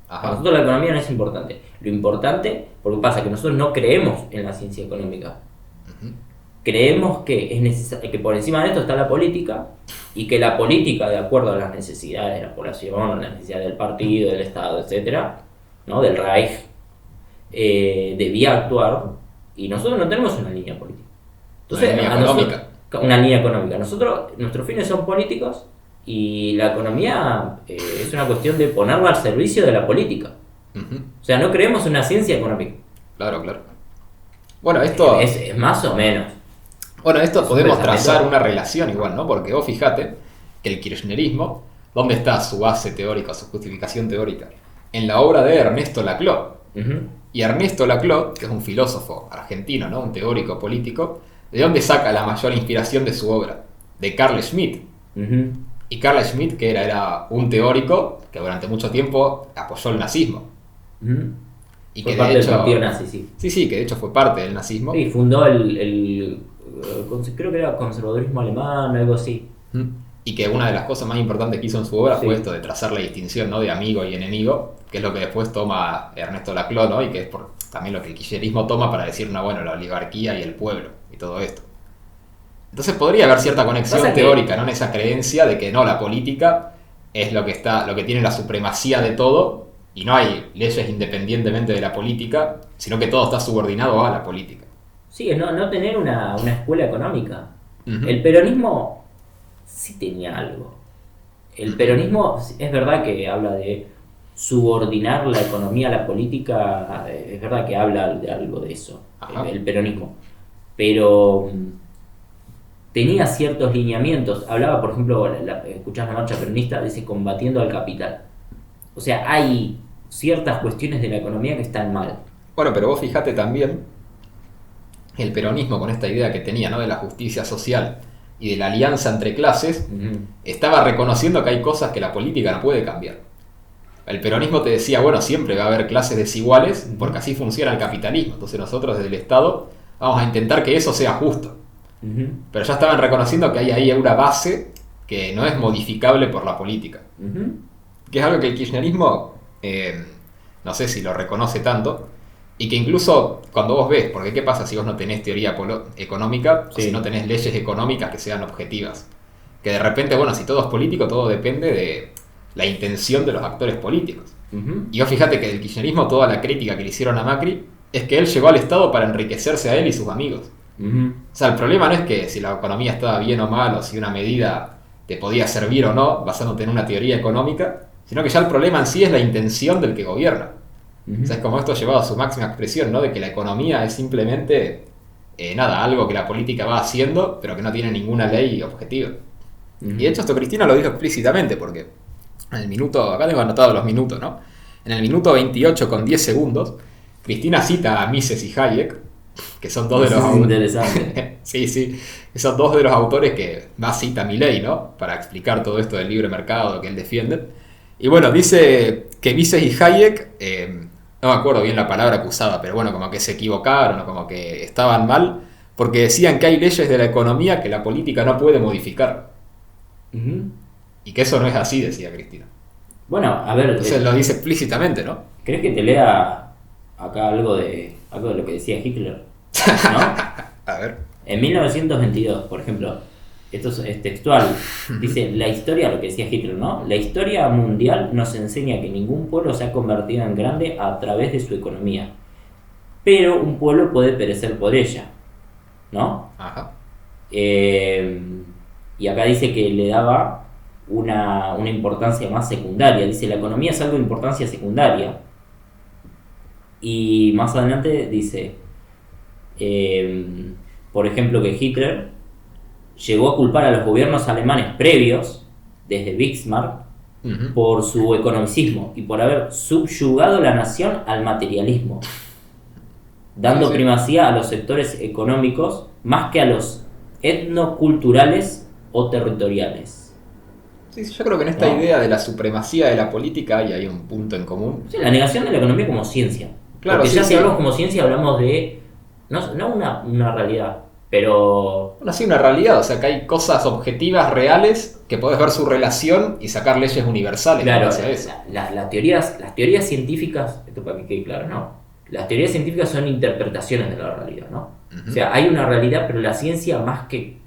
Ajá. Para nosotros la economía no es importante. Lo importante, porque pasa que nosotros no creemos en la ciencia económica. Creemos que es necesario, que por encima de esto está la política, y que la política, de acuerdo a las necesidades de la población, las necesidades del partido, del Estado, etcétera, ¿no? Del Reich, debía actuar, y nosotros no tenemos una línea política. Entonces, una línea económica. Una línea económica. Nuestros fines son políticos, y la economía es una cuestión de ponerla al servicio de la política. O sea, no creemos en una ciencia económica. Claro, claro. Bueno, esto... Es más o menos. Bueno, esto podemos trazar una relación igual, ¿no? Porque vos fijate que el kirchnerismo, ¿dónde está su base teórica, su justificación teórica? En la obra de Ernesto Laclau. Y Ernesto Laclau, que es un filósofo argentino, ¿no? Un teórico político, ¿de dónde saca la mayor inspiración de su obra? De Carl Schmitt. Y Carl Schmitt, que era un teórico que durante mucho tiempo apoyó el nazismo. Y fue que parte de hecho, del partido nazi, sí. Sí, que de hecho fue parte del nazismo. Sí, fundó creo que era conservadurismo alemán, algo así. Y que una de las cosas más importantes que hizo en su obra fue esto de trazar la distinción, ¿no? De amigo y enemigo, que es lo que después toma Ernesto Laclau, ¿no? Y que es también lo que el kirchnerismo toma para decir, no, bueno, la oligarquía y el pueblo y todo esto. Entonces podría haber cierta conexión teórica, ¿no? En esa creencia de que no, la política es lo que tiene la supremacía de todo, y no hay leyes independientemente de la política, sino que todo está subordinado a la política. Sí, es no tener una escuela económica. El peronismo sí tenía algo. El peronismo es verdad que habla de subordinar la economía a la política, es verdad que habla de algo de eso, el peronismo. Pero tenía ciertos lineamientos. Hablaba, por ejemplo, escuchás la marcha peronista, dice combatiendo al capital. O sea, hay ciertas cuestiones de la economía que están mal. Bueno, pero vos fijate también el peronismo con esta idea que tenía, ¿no? De la justicia social y de la alianza entre clases, estaba reconociendo que hay cosas que la política no puede cambiar. El peronismo te decía, bueno, siempre va a haber clases desiguales porque así funciona el capitalismo. Entonces nosotros desde el Estado vamos a intentar que eso sea justo. Pero ya estaban reconociendo que hay ahí una base que no es modificable por la política. Que es algo que el kirchnerismo, no sé si lo reconoce tanto, y que incluso cuando vos ves, porque ¿qué pasa si vos no tenés teoría económica, o si no tenés leyes económicas que sean objetivas? que de repente, bueno, si todo es político, todo depende de la intención de los actores políticos. Y vos fíjate que del kirchnerismo toda la crítica que le hicieron a Macri es que él llegó al Estado para enriquecerse a él y sus amigos. O sea, el problema no es que si la economía estaba bien o mal, o si una medida te podía servir o no, basándote en una teoría económica, sino que ya el problema en sí es la intención del que gobierna. O sea, es como esto llevado a su máxima expresión, ¿no? De que la economía es simplemente, algo que la política va haciendo, pero que no tiene ninguna ley objetiva. Y de hecho esto Cristina lo dijo explícitamente, porque en el minuto, acá tengo anotado los minutos, ¿no? En el minuto 28 con 10 segundos, Cristina cita a Mises y Hayek, que son dos de los autores. Sí, que son dos de los autores que más cita Milei, ¿no? Para explicar todo esto del libre mercado que él defiende. Y bueno, dice que Mises y Hayek, no me acuerdo bien la palabra que usaba, pero bueno, como que se equivocaron o como que estaban mal, porque decían que hay leyes de la economía que la política no puede modificar. Y que eso no es así, decía Cristina. Bueno, a ver... Entonces lo dice explícitamente, ¿no? ¿Crees que te lea acá algo de lo que decía Hitler? ¿No? A ver. En 1922, por ejemplo, esto es textual, dice la historia, lo que decía Hitler, ¿no? La historia mundial nos enseña que ningún pueblo se ha convertido en grande a través de su economía, pero un pueblo puede perecer por ella, ¿no? Ajá. Y acá dice que le daba una importancia más secundaria, dice la economía es algo de importancia secundaria, y más adelante dice, por ejemplo, que Hitler llegó a culpar a los gobiernos alemanes previos, desde Bismarck, por su economicismo y por haber subyugado la nación al materialismo, dando primacía a los sectores económicos más que a los etnoculturales o territoriales. Sí, yo creo que en esta idea de la supremacía de la política hay un punto en común. Sí, la negación de la economía como ciencia. Claro, porque si hablamos como ciencia hablamos de no una realidad, pero... Bueno, sí, una realidad, o sea que hay cosas objetivas, reales, que podés ver su relación y sacar leyes universales. Claro, eso. Las teorías científicas, esto para que quede claro, ¿no? Las teorías científicas son interpretaciones de la realidad, ¿no? O sea, hay una realidad, pero la ciencia, más que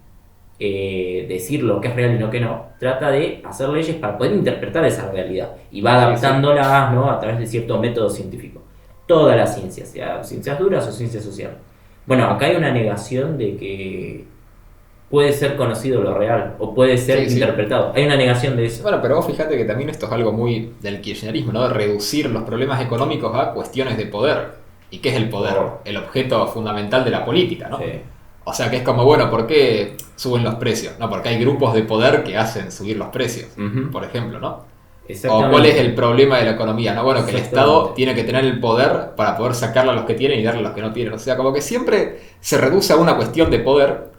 decir lo que es real y lo que no, trata de hacer leyes para poder interpretar esa realidad y va adaptándolas, ¿no? A través de cierto método científico. Toda la ciencia, sea ciencias duras o ciencias sociales. Bueno, acá hay una negación de que puede ser conocido lo real o puede ser interpretado. Hay una negación de eso. Bueno, pero vos fíjate que también esto es algo muy del kirchnerismo, ¿no? De reducir los problemas económicos a cuestiones de poder. ¿Y qué es el poder? El objeto fundamental de la política, ¿no? Sí. O sea que es como, bueno, ¿por qué suben los precios? No, porque hay grupos de poder que hacen subir los precios, por ejemplo, ¿no? O cuál es el problema de la economía, ¿no? Bueno, que el Estado tiene que tener el poder para poder sacarle a los que tienen y darle a los que no tienen. O sea, como que siempre se reduce a una cuestión de poder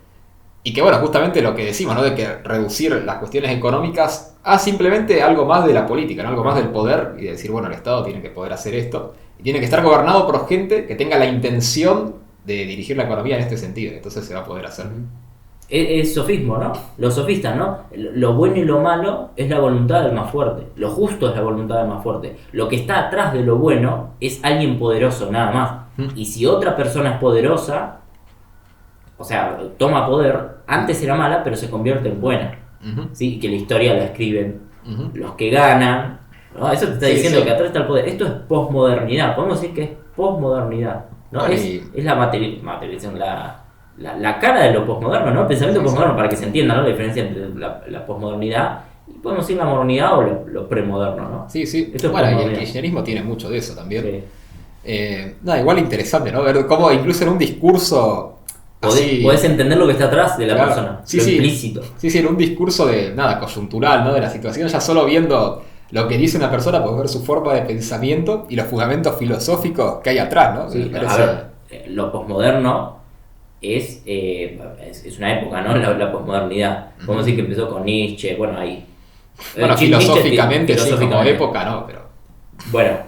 y que, bueno, justamente lo que decimos, ¿no? De que reducir las cuestiones económicas a simplemente algo más de la política, ¿no? Algo más del poder y de decir, bueno, el Estado tiene que poder hacer esto y tiene que estar gobernado por gente que tenga la intención de dirigir la economía en este sentido. Entonces se va a poder hacer. Es sofismo, ¿no? Los sofistas, ¿no? Lo bueno y lo malo es la voluntad del más fuerte. Lo justo es la voluntad del más fuerte. Lo que está atrás de lo bueno es alguien poderoso, nada más. Y si otra persona es poderosa, o sea, toma poder, antes era mala, pero se convierte en buena. ¿Sí? Y que la historia la escriben los que ganan, ¿no? Eso te está diciendo que atrás está el poder. Esto es posmodernidad. Podemos decir que es posmodernidad, ¿no? Bueno, es la materialización, la cara de lo posmoderno, ¿no? El pensamiento posmoderno, para que se entienda, ¿no? La diferencia entre la posmodernidad y podemos decir la modernidad o lo premoderno, ¿no? Sí. Esto bueno, y el kirchnerismo tiene mucho de eso también. Igual interesante, ¿no? Ver cómo incluso en un discurso podés entender lo que está atrás de la persona, lo implícito. Sí, en un discurso de coyuntural, ¿no? De la situación, ya solo viendo lo que dice una persona, podés ver su forma de pensamiento y los fundamentos filosóficos que hay atrás, ¿no? Sí, a ver, lo posmoderno es una época, ¿no? La posmodernidad. Podemos decir que empezó con Nietzsche, bueno, ahí. Bueno, filosóficamente sí, como época, ¿no? Bueno,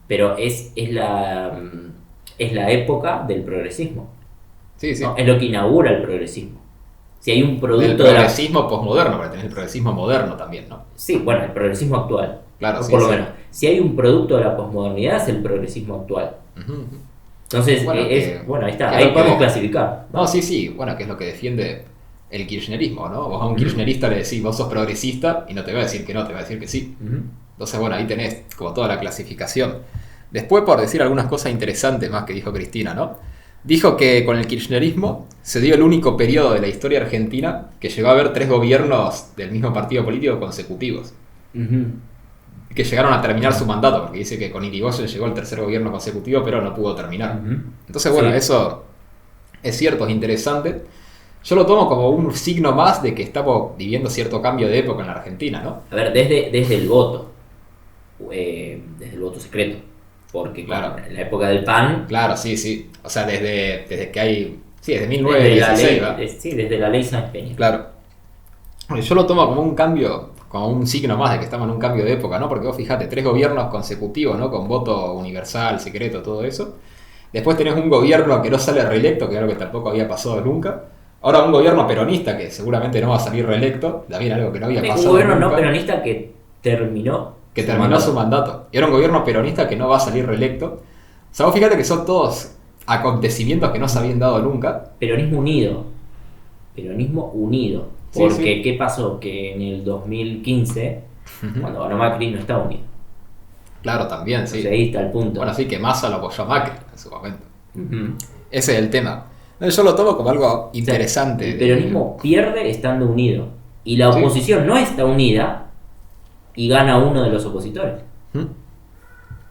pero es la época del progresismo. Sí. ¿No? Es lo que inaugura el progresismo. Si hay un producto del progresismo posmoderno, porque tenés el progresismo moderno también, ¿no? Sí, bueno, el progresismo actual. Claro, por lo menos. Si hay un producto de la posmodernidad, es el progresismo actual. Entonces, ahí está, ahí podemos clasificar. No, sí, bueno, que es lo que defiende el kirchnerismo, ¿no? Vos a un kirchnerista le decís, vos sos progresista, y no te va a decir que no, te va a decir que sí. Entonces, bueno, ahí tenés como toda la clasificación. Después, por decir algunas cosas interesantes más que dijo Cristina, ¿no? Dijo que con el kirchnerismo se dio el único periodo de la historia argentina que llegó a haber 3 gobiernos del mismo partido político consecutivos. Que llegaron a terminar su mandato, porque dice que con Irigoyen llegó el 3er gobierno consecutivo, pero no pudo terminar. Entonces, bueno, eso es cierto, es interesante. Yo lo tomo como un signo más de que estamos viviendo cierto cambio de época en la Argentina, ¿no? A ver, desde el voto, desde el voto secreto, porque claro, en la época del PAN... Claro, sí. O sea, desde que hay... Sí, desde 1916, ¿va? Sí, desde la ley Sáenz Peña. Claro. Yo lo tomo como un cambio, como un signo más de que estamos en un cambio de época, ¿no? Porque vos fijate, 3 gobiernos consecutivos, ¿no? Con voto universal, secreto, todo eso. Después tenés un gobierno que no sale reelecto, que es algo que tampoco había pasado nunca. Ahora un gobierno peronista que seguramente no va a salir reelecto, también algo que no había pasado Un gobierno nunca. No peronista que terminó su mandato. Y ahora un gobierno peronista que no va a salir reelecto. O sea, vos fíjate que son todos acontecimientos que no se habían dado nunca. Peronismo unido. Porque, ¿qué pasó? Que en el 2015, cuando ganó Macri, no estaba unido. Claro, también, sí. Entonces ahí está el punto. Bueno, sí, que Massa lo apoyó a Macri en su momento. Ese es el tema. Yo lo tomo como algo interesante. O sea, el peronismo pierde estando unido. Y la oposición no está unida y gana uno de los opositores.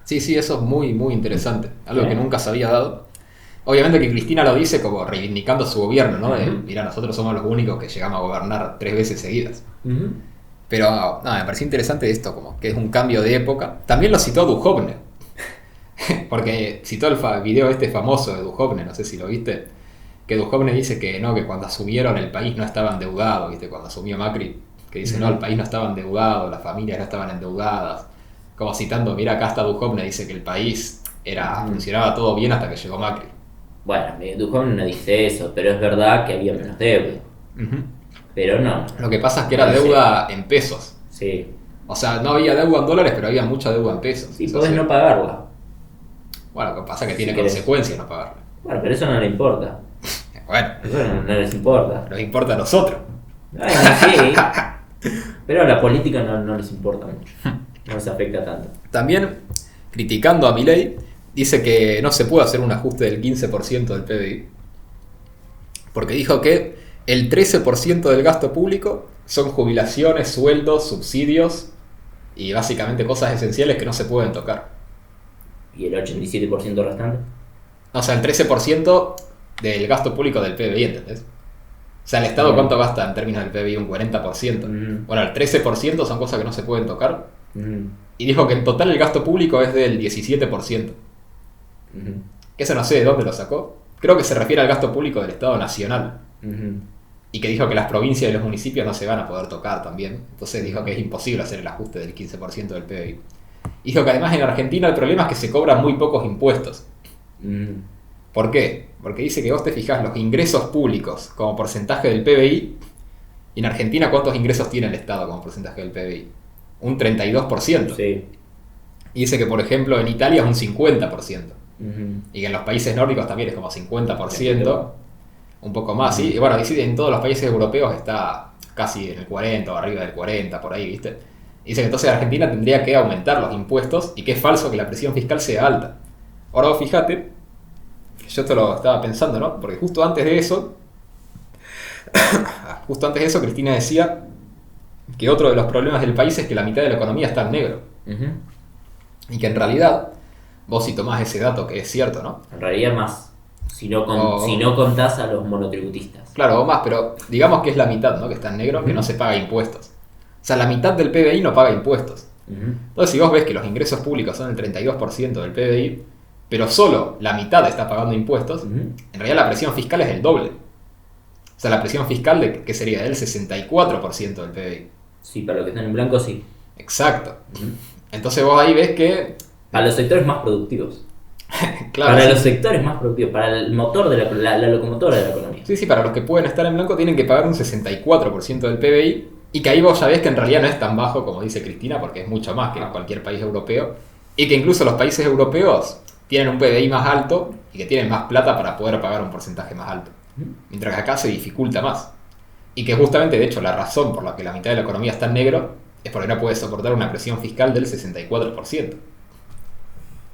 Sí, eso es muy, muy interesante. Algo que nunca se había dado. Obviamente que Cristina lo dice como reivindicando su gobierno, ¿no? De, mira, nosotros somos los únicos que llegamos a gobernar 3 veces seguidas. Pero me pareció interesante esto, como que es un cambio de época. También lo citó Duhovne. Porque citó el video este famoso de Duhovne, no sé si lo viste. Que Duhovne dice que no, que cuando asumieron el país no estaba endeudado, ¿viste? Cuando asumió Macri, que dice, no, el país no estaba endeudado, las familias no estaban endeudadas. Como citando, mira, acá está Duhovne, dice que el país funcionaba todo bien hasta que llegó Macri. Bueno, Duhovne no dice eso, pero es verdad que había menos deuda. Pero no. Lo que pasa es que era deuda en pesos. Sí. O sea, no había deuda en dólares, pero había mucha deuda en pesos. Sí, podés no pagarla. Bueno, lo que pasa es que tiene consecuencias no pagarla. Bueno, pero eso no le importa. Bueno. Eso no les importa. Nos importa a nosotros. Ay, sí. Pero a la política no les importa mucho. No les afecta tanto. También, criticando a Milei, dice que no se puede hacer un ajuste del 15% del PBI. Porque dijo que el 13% del gasto público son jubilaciones, sueldos, subsidios y básicamente cosas esenciales que no se pueden tocar. ¿Y el 87% restante? O sea, el 13% del gasto público del PBI, ¿entendés? O sea, el Estado ¿cuánto gasta en términos del PBI? Un 40%. Bueno, el 13% son cosas que no se pueden tocar. Y dijo que en total el gasto público es del 17%. Que eso no sé de dónde lo sacó. Creo que se refiere al gasto público del Estado Nacional. Y que dijo que las provincias y los municipios no se van a poder tocar también. Entonces dijo que es imposible hacer el ajuste del 15% del PBI. Dijo que además en Argentina el problema es que se cobran muy pocos impuestos. ¿Por qué? Porque dice que vos te fijás los ingresos públicos como porcentaje del PBI. Y en Argentina, ¿cuántos ingresos tiene el Estado como porcentaje del PBI? Un 32%. Sí. Y dice que, por ejemplo, en Italia es un 50%. Y que en los países nórdicos también es como 50%. Un poco más, ¿sí? Y bueno, dice en todos los países europeos está casi en el 40 o arriba del 40, por ahí, ¿viste? Dice que entonces Argentina tendría que aumentar los impuestos y que es falso que la presión fiscal sea alta. Ahora vos fíjate, yo esto lo estaba pensando, ¿no? Porque justo antes de eso, Cristina decía que otro de los problemas del país es que la mitad de la economía está en negro. Y que en realidad, vos si tomás ese dato, que es cierto, ¿no? En realidad más. Si no contás a los monotributistas. Claro, o más, pero digamos que es la mitad, ¿no? Que está en negro, que no se paga impuestos. O sea, la mitad del PBI no paga impuestos. Entonces, si vos ves que los ingresos públicos son el 32% del PBI, pero solo la mitad está pagando impuestos, en realidad la presión fiscal es el doble. O sea, la presión fiscal, ¿qué sería? Del 64% del PBI. Sí, para los que están en blanco, sí. Exacto. Entonces vos ahí ves que... Para los sectores más productivos. Claro, para los sectores más productivos, para el motor de la locomotora de la economía. Sí, para los que pueden estar en blanco tienen que pagar un 64% del PBI, y que ahí vos ya ves que en realidad no es tan bajo como dice Cristina, porque es mucho más que en cualquier país europeo, y que incluso los países europeos tienen un PBI más alto y que tienen más plata para poder pagar un porcentaje más alto, mientras que acá se dificulta más. Y que justamente, de hecho, la razón por la que la mitad de la economía está en negro es porque no puede soportar una presión fiscal del 64%.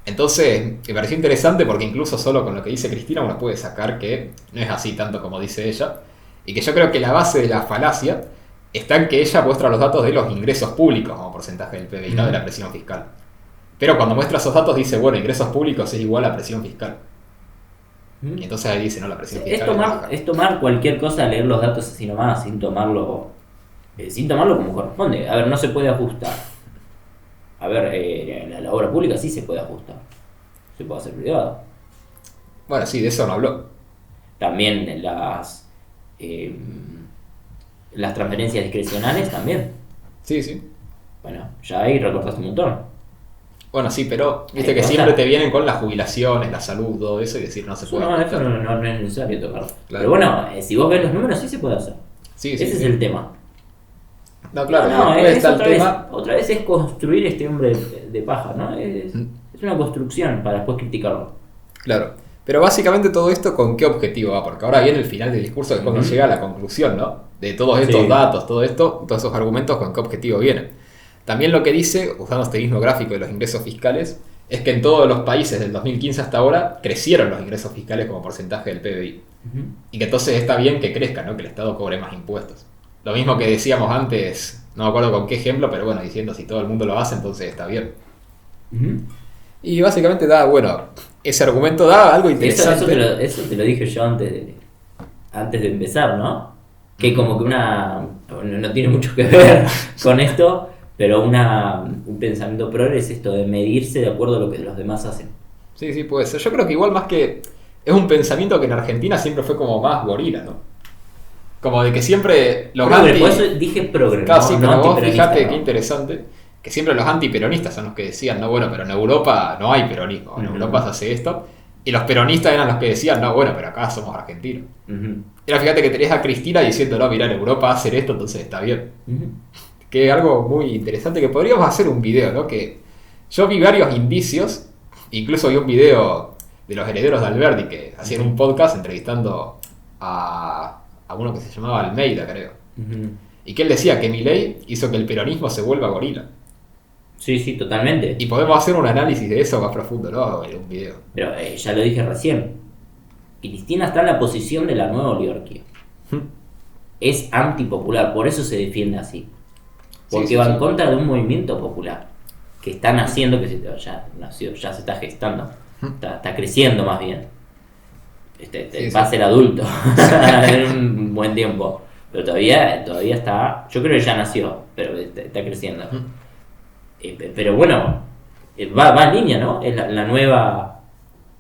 Entonces, me pareció interesante porque incluso solo con lo que dice Cristina uno puede sacar que no es así tanto como dice ella. Y que yo creo que la base de la falacia está en que ella muestra los datos de los ingresos públicos como porcentaje del PBI, no de la presión fiscal. Pero cuando muestra esos datos dice, bueno, ingresos públicos es igual a presión fiscal. Y entonces ahí dice, no, la presión fiscal es baja. Es tomar cualquier cosa, leer los datos así nomás, sin tomarlo como corresponde. A ver, no se puede ajustar. A ver, la obra pública sí se puede ajustar. Se puede hacer privado. Bueno, sí, de eso no habló. También las transferencias discrecionales también. Sí, sí. Bueno, ya ahí recortaste un montón. Bueno, sí, pero viste que siempre te vienen con las jubilaciones, la salud, todo eso, y decir no se puede. No, eso no es necesario tocarlo. Claro. Pero bueno, si vos ves los números, sí se puede hacer. Sí, Ese es sí. el tema. No, claro, es está otra el vez, tema. otra vez es construir este hombre de paja, ¿no? Es una construcción para después criticarlo. Claro. Pero básicamente todo esto, ¿con qué objetivo va? Porque ahora viene el final del discurso, que es cuando llega a la conclusión, ¿no? De todos estos datos, todo esto, todos esos argumentos, ¿con qué objetivo vienen? También lo que dice, usando este mismo gráfico de los ingresos fiscales, es que en todos los países del 2015 hasta ahora crecieron los ingresos fiscales como porcentaje del PBI. Y que entonces está bien que crezca, ¿no? Que el Estado cobre más impuestos. Lo mismo que decíamos antes, no me acuerdo con qué ejemplo, pero bueno, diciendo si todo el mundo lo hace, entonces está bien. Y básicamente da, bueno, ese argumento da algo interesante. Eso te lo dije yo antes de empezar, ¿no? Que como que no tiene mucho que ver con esto, pero un pensamiento progre es esto de medirse de acuerdo a lo que los demás hacen. Sí, sí, puede ser. Yo creo que igual más que... Es un pensamiento que en Argentina siempre fue como más gorila, ¿no? Como de que siempre los Progre, por eso dije progre, claro, sí, pero vos fijate ¿no? qué interesante, que siempre los antiperonistas son los que decían, no, bueno, pero en Europa no hay peronismo, en Europa se hace esto, y los peronistas eran los que decían, no, bueno, pero acá somos argentinos. Y ahora fíjate que tenés a Cristina diciendo, no, mirá, en Europa hacer esto, entonces está bien. Que es algo muy interesante, que podríamos hacer un video, ¿no? Que yo vi varios indicios, incluso vi un video de los herederos de Alberdi que hacían un podcast entrevistando a uno que se llamaba Almeida, creo. Y que él decía que Milei hizo que el peronismo se vuelva gorila. Sí, sí, totalmente. Y podemos hacer un análisis de eso más profundo, ¿no? En un video. Pero ya lo dije recién. Cristina está en la posición de la nueva oligarquía. Es antipopular, por eso se defiende así. Porque va en contra de un movimiento popular que están haciendo, ya nació, ya se está gestando, está creciendo más bien. Va a ser adulto en un buen tiempo, pero todavía está, yo creo que ya nació, pero está creciendo. Pero bueno, va en línea, ¿no? Es la nueva,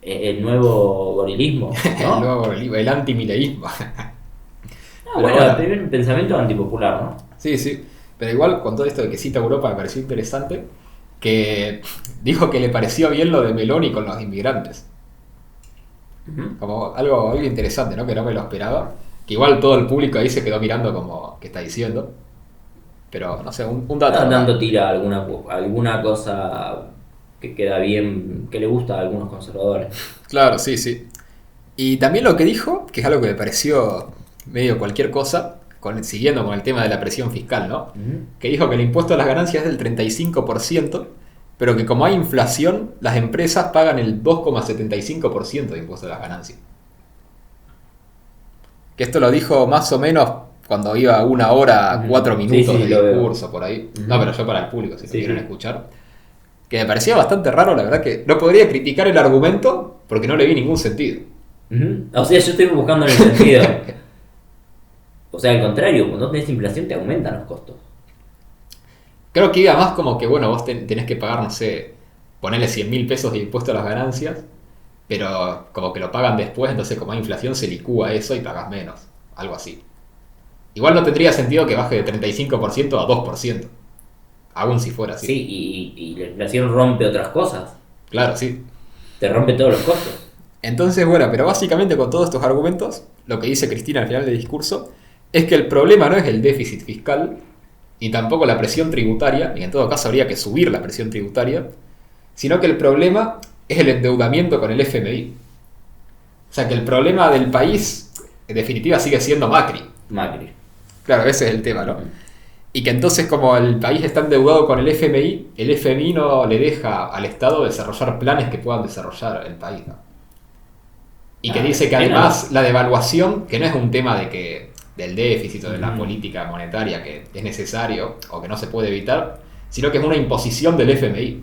el nuevo gorilismo, ¿no? El nuevo gorilismo, el antimileísmo. Bueno, tiene un pensamiento antipopular, ¿no? Sí, sí. Pero igual, con todo esto de que cita Europa, me pareció interesante que dijo que le pareció bien lo de Meloni con los inmigrantes. Como algo interesante, ¿no? Que no me lo esperaba. Que igual todo el público ahí se quedó mirando como que está diciendo. Pero, no sé, un dato. Está dando tira alguna cosa que queda bien, que le gusta a algunos conservadores. Claro, sí, sí. Y también lo que dijo, que es algo que me pareció medio cualquier cosa, siguiendo con el tema de la presión fiscal, ¿no? Que dijo que el impuesto a las ganancias es del 35%, pero que como hay inflación, las empresas pagan el 2,75% de impuesto a las ganancias. Que esto lo dijo más o menos cuando iba 1 hora, 4 minutos de discurso, por ahí. No, pero yo para el público, si lo quieren escuchar. Que me parecía bastante raro, la verdad que no podría criticar el argumento porque no le vi ningún sentido. O sea, yo estoy buscando el sentido. O sea, al contrario, cuando tenés inflación te aumentan los costos. Creo que iba más como que, bueno, vos tenés que pagar, no sé, ponerle 100.000 pesos de impuesto a las ganancias, pero como que lo pagan después, entonces como hay inflación se licúa eso y pagas menos. Algo así. Igual no tendría sentido que baje de 35% a 2%. Aún si fuera así. Sí, y la inflación rompe otras cosas. Claro, sí. Te rompe todos los costos. Entonces, bueno, pero básicamente con todos estos argumentos, lo que dice Cristina al final del discurso es que el problema no es el déficit fiscal, ni tampoco la presión tributaria, y en todo caso habría que subir la presión tributaria, sino que el problema es el endeudamiento con el FMI. O sea que el problema del país, en definitiva, sigue siendo Macri. Claro, ese es el tema, ¿no? Y que entonces como el país está endeudado con el FMI no le deja al Estado desarrollar planes que puedan desarrollar el país, ¿no? Y que dice que además la devaluación, que no es un tema del déficit o de la política monetaria que es necesario o que no se puede evitar, sino que es una imposición del FMI.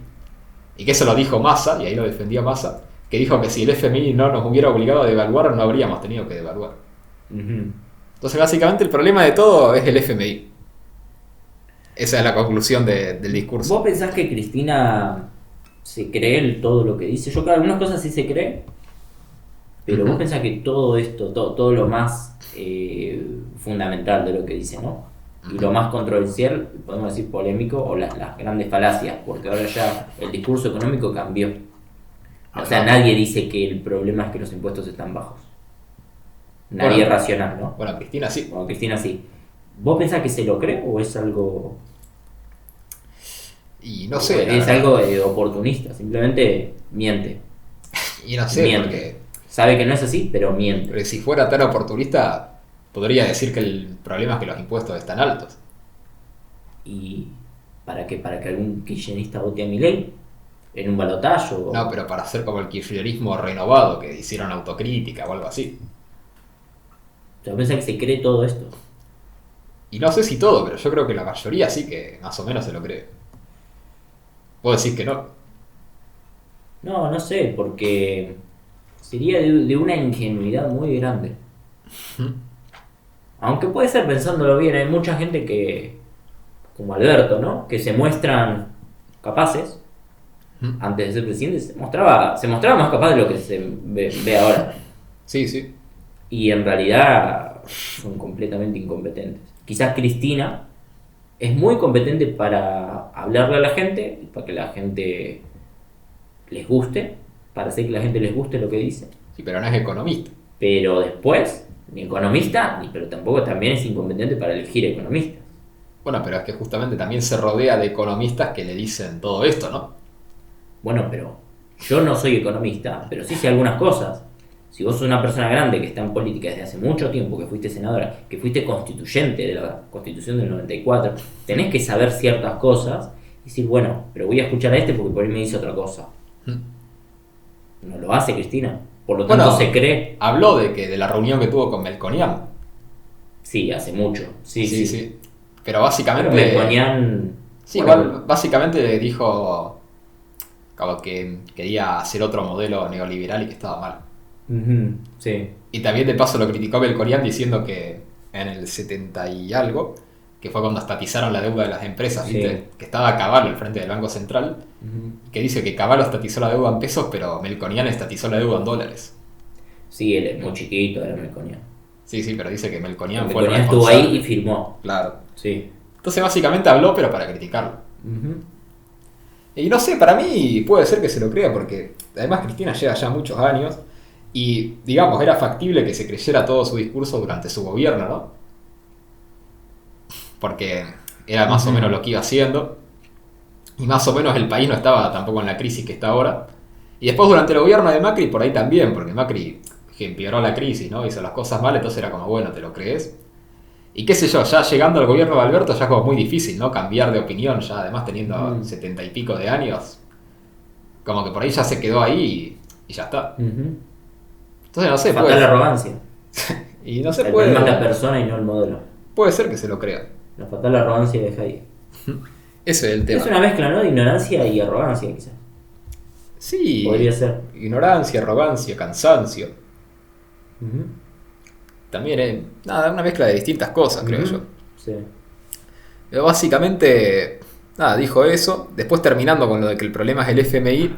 Y que eso lo dijo Massa, y ahí lo defendía Massa, que dijo que si el FMI no nos hubiera obligado a devaluar, no habríamos tenido que devaluar. Entonces básicamente el problema de todo es el FMI. Esa es la conclusión del discurso. ¿Vos pensás que Cristina se cree todo lo que dice? Yo creo que algunas cosas sí se cree, pero vos pensás que todo esto, todo lo más fundamental de lo que dice, ¿no? Y lo más controversial, podemos decir polémico, o las grandes falacias, porque ahora ya el discurso económico cambió. O sea, nadie dice que el problema es que los impuestos están bajos. Nadie es racional, ¿no? Bueno, Cristina sí. Bueno, Cristina sí. ¿Vos pensás que se lo cree o es algo...? Y no sé. Es algo oportunista, simplemente miente. Y no sé, miente. Porque... Sabe que no es así, pero miente. Porque si fuera tan oportunista, podría decir que el problema es que los impuestos están altos. ¿Y para qué? ¿Para que algún kirchnerista vote a Milei? ¿En un balotaje? No, pero para hacer como el kirchnerismo renovado, que hicieron autocrítica o algo así. Yo pensé que se cree todo esto. Y no sé si todo, pero yo creo que la mayoría sí que más o menos se lo cree. ¿Vos decís que no? No sé, porque sería de una ingenuidad muy grande. Aunque puede ser, pensándolo bien, hay mucha gente que, como Alberto, ¿no? Que se muestran capaces. Antes de ser presidente se mostraba más capaz de lo que se ve ahora. Sí, sí. Y en realidad son completamente incompetentes. Quizás Cristina es muy competente para hablarle a la gente, para que la gente les guste, para hacer que la gente les guste lo que dice. Sí, pero no es economista. Pero después, ni economista, pero tampoco también es incompetente para elegir economistas. Bueno, pero es que justamente también se rodea de economistas que le dicen todo esto, ¿no? Bueno, pero yo no soy economista, pero sí sé algunas cosas. Si vos sos una persona grande que está en política desde hace mucho tiempo, que fuiste senadora, que fuiste constituyente de la Constitución del 94, tenés que saber ciertas cosas y decir, bueno, pero voy a escuchar a este porque por ahí me dice otra cosa. No lo hace Cristina. Por lo tanto, se cree. Habló de la reunión que tuvo con Melconian. Sí, hace mucho. Sí. Pero básicamente... Pero Melconian... Sí, bueno, igual básicamente dijo como que quería hacer otro modelo neoliberal y que estaba mal. Sí. Y también de paso lo criticó Melconian diciendo que en el 70 y algo, que fue cuando estatizaron la deuda de las empresas, ¿viste? Que estaba Cavallo al frente del Banco Central, que dice que Cavallo estatizó la deuda en pesos, pero Melconian estatizó la deuda en dólares. Sí, él es muy chiquito, era Melconian. Sí, pero dice que Melconian fue el responsable. Estuvo ahí y firmó. Claro. Sí. Entonces básicamente habló, pero para criticarlo. Y no sé, para mí puede ser que se lo crea, porque además Cristina lleva ya muchos años y, digamos, era factible que se creyera todo su discurso durante su gobierno, ¿no? Porque era más o menos lo que iba haciendo y más o menos el país no estaba tampoco en la crisis que está ahora. Y después durante el gobierno de Macri por ahí también, porque Macri empeoró la crisis, ¿no? Hizo las cosas mal, entonces era como, bueno, ¿te lo crees? Y qué sé yo, ya llegando al gobierno de Alberto ya es como muy difícil, ¿no? Cambiar de opinión, ya además teniendo 70 y pico de años. Como que por ahí ya se quedó ahí y ya está. Entonces no sé, falta la arrogancia. Y no sé, el problema es la persona y no el modelo. Puede ser que se lo crea. La fatal arrogancia deja ahí. Ese es el tema. Es una mezcla, ¿no? De ignorancia y arrogancia, quizás. Sí. Podría ser. Ignorancia, arrogancia, cansancio. También es una mezcla de distintas cosas, creo yo. Sí. Pero básicamente, dijo eso. Después terminando con lo de que el problema es el FMI,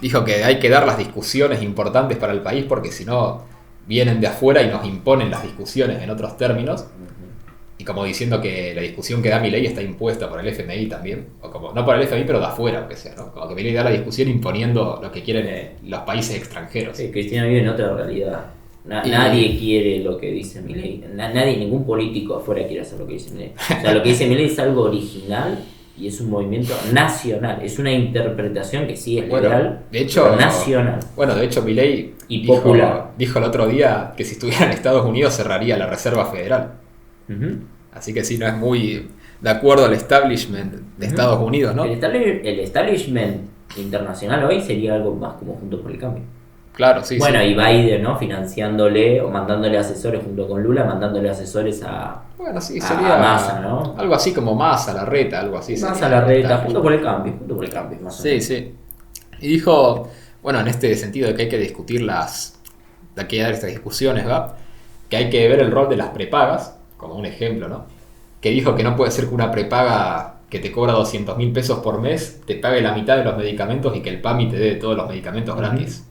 dijo que hay que dar las discusiones importantes para el país porque si no vienen de afuera y nos imponen las discusiones en otros términos. Y como diciendo que la discusión que da Milei está impuesta por el FMI también. O como, no por el FMI, pero de afuera, aunque sea, ¿no? Como que Milei da la discusión imponiendo lo que quieren los países extranjeros. Sí, Cristina vive en otra realidad. Nadie quiere lo que dice Milei. Nadie, ningún político afuera quiere hacer lo que dice Milei. O sea, lo que dice Milei es algo original y es un movimiento nacional. Es una interpretación que sí es legal, de hecho, pero nacional. Bueno, de hecho Milei popular. Dijo el otro día que si estuviera en Estados Unidos cerraría la Reserva Federal. Así que sí, no es muy de acuerdo al establishment de Estados Unidos, ¿no? El establishment internacional hoy sería algo más como Juntos por el Cambio. Claro, sí, Bueno, sí. y Biden, ¿no? Financiándole o mandándole asesores junto con Lula, mandándole asesores Bueno, sí, a sería Massa, ¿no? algo así como Massa, Larreta, algo así Massa sería la el reta, junto por establishment. el cambio, más o Sí, menos. sí. Y dijo, bueno, en este sentido de que hay que discutir de aquí a estas discusiones, ¿va? Que hay que ver el rol de las prepagas, como un ejemplo, ¿no? Que dijo que no puede ser que una prepaga que te cobra 200.000 pesos por mes te pague la mitad de los medicamentos y que el PAMI te dé todos los medicamentos gratis.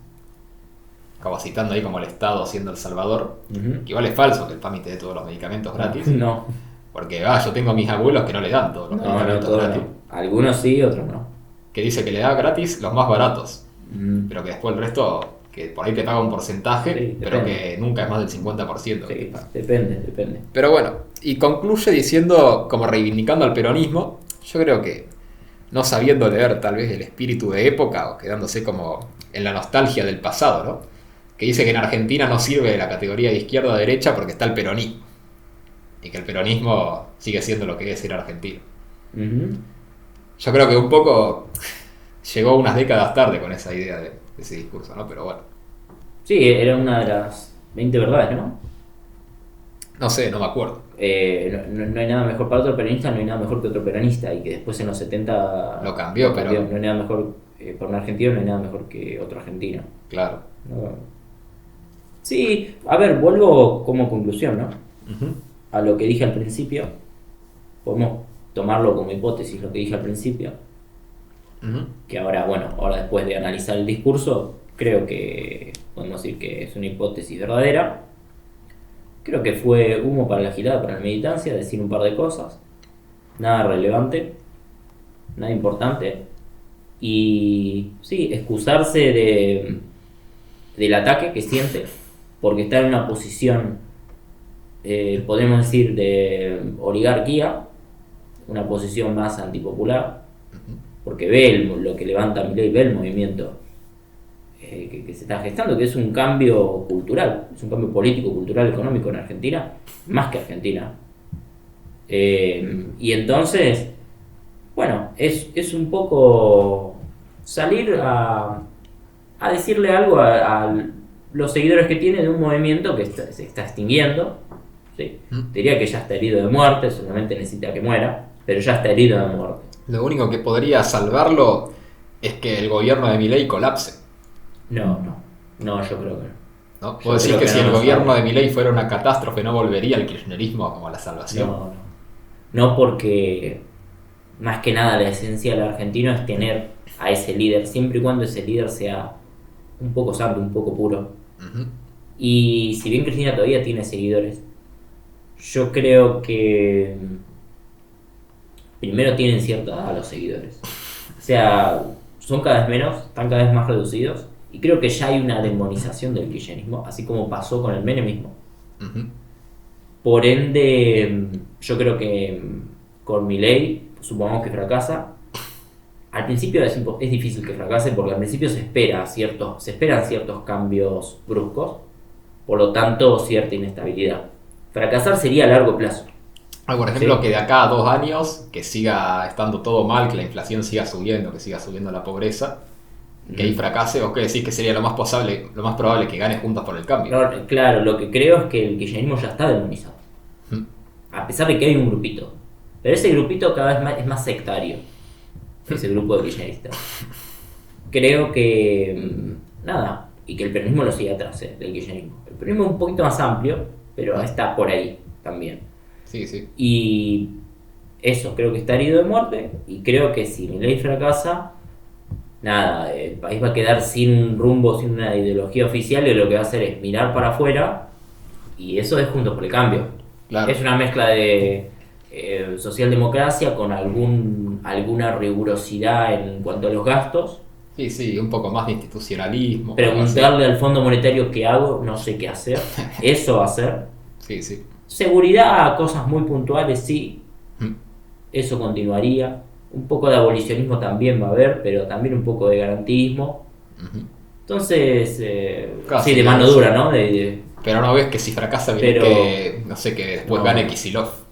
Como citando ahí como el Estado siendo El Salvador. Ujú. Que igual es falso que el PAMI te dé todos los medicamentos gratis. No, Porque yo tengo a mis abuelos que no le dan todos los no, medicamentos todos gratis. no. Algunos sí, otros no. Que dice que le da gratis los más baratos. Mm. Pero que después el resto, que por ahí te paga un porcentaje, Sí, pero depende. que nunca es más del 50% que te Sí, paga. depende. Pero bueno, y concluye diciendo, como reivindicando al peronismo, yo creo que no sabiendo leer tal vez el espíritu de época o quedándose como en la nostalgia del pasado, ¿no? Que dice que en Argentina no sirve la categoría de izquierda o derecha porque está el peronismo. Y que el peronismo sigue siendo lo que es ser argentino. Ujú. Yo creo que un poco llegó unas décadas tarde con esa idea de ese discurso, ¿no? Pero bueno, Sí, era una de las 20 verdades, ¿no? no sé, no me acuerdo. No hay nada mejor para otro peronista, no hay nada mejor que otro peronista. Y que después en los 70 Lo cambió, pero- No hay nada mejor, para un argentino no hay nada mejor que otro argentino. Claro. ¿No? Sí, a ver, vuelvo como conclusión, ¿no? Ujú. A lo que dije al principio. Podemos tomarlo como hipótesis, lo que dije al principio. Ujú. Que ahora, bueno, ahora después de analizar el discurso, creo que podemos decir que es una hipótesis verdadera. Creo que fue humo para la gilada, para la militancia, decir un par de cosas. Nada relevante, nada importante. Y sí, excusarse del ataque que siente, porque está en una posición, podemos decir, de oligarquía, una posición más antipopular, porque ve lo que levanta Milei, ve el movimiento que se está gestando, que es un cambio cultural, es un cambio político, cultural, económico en Argentina, más que Argentina. Y entonces, bueno, es un poco salir a decirle algo a los seguidores que tiene de un movimiento que se está extinguiendo. ¿Sí? Diría que ya está herido de muerte, solamente necesita que muera, pero ya está herido de muerte. Lo único que podría salvarlo es que el gobierno de Milei colapse, No, yo creo que no. ¿no? Yo Vos decís creo que que si no el nos gobierno salva. de Milei fuera una catástrofe no volvería el kirchnerismo como la salvación. No, porque más que nada la esencia del argentino es tener a ese líder, siempre y cuando ese líder sea un poco santo, un poco puro. Ujú. Y si bien Cristina todavía tiene seguidores, yo creo que primero tienen cierta edad los seguidores. O sea, son cada vez menos, están cada vez más reducidos. Y creo que ya hay una demonización del kirchnerismo, así como pasó con el menemismo. Ujú. Por ende, yo creo que con Milei, supongamos que fracasa. Al principio es difícil que fracase porque al principio se esperan ciertos cambios bruscos, por lo tanto cierta inestabilidad. Fracasar sería a largo plazo. Por ejemplo, Sí. que de acá a 2 años, que siga estando todo mal, que la inflación siga subiendo, que siga subiendo la pobreza, que ahí fracase, ¿vos qué decís que sería lo más probable que gane Juntos por el Cambio? No, claro, lo que creo es que el kirchnerismo ya está demonizado, Ujú. a pesar de que hay un grupito. Pero ese grupito cada vez es más sectario, ese grupo de kirchneristas. Creo que, nada, y que el peronismo lo sigue atrás del kirchnerismo. El peronismo es un poquito más amplio, pero está por ahí también. Sí, sí. Y eso, creo que está herido de muerte. Y creo que si Milei fracasa, nada, el país va a quedar sin rumbo, sin una ideología oficial. Y lo que va a hacer es mirar para afuera. Y eso es Juntos por el Cambio. Claro. Es una mezcla de socialdemocracia con alguna rigurosidad en cuanto a los gastos. Sí, sí, un poco más de institucionalismo. algo así. Preguntarle al Fondo Monetario qué hago, no sé qué hacer. Eso va a hacer. Sí, sí. Seguridad, cosas muy puntuales, sí. Mm. Eso continuaría. Un poco de abolicionismo también va a haber, pero también un poco de garantismo. Ujú. Entonces, Casi, sí, de mano sí. dura, ¿no? Pero no ves que si fracasa viene Pero- que, no sé, que después No. gane Kicillof.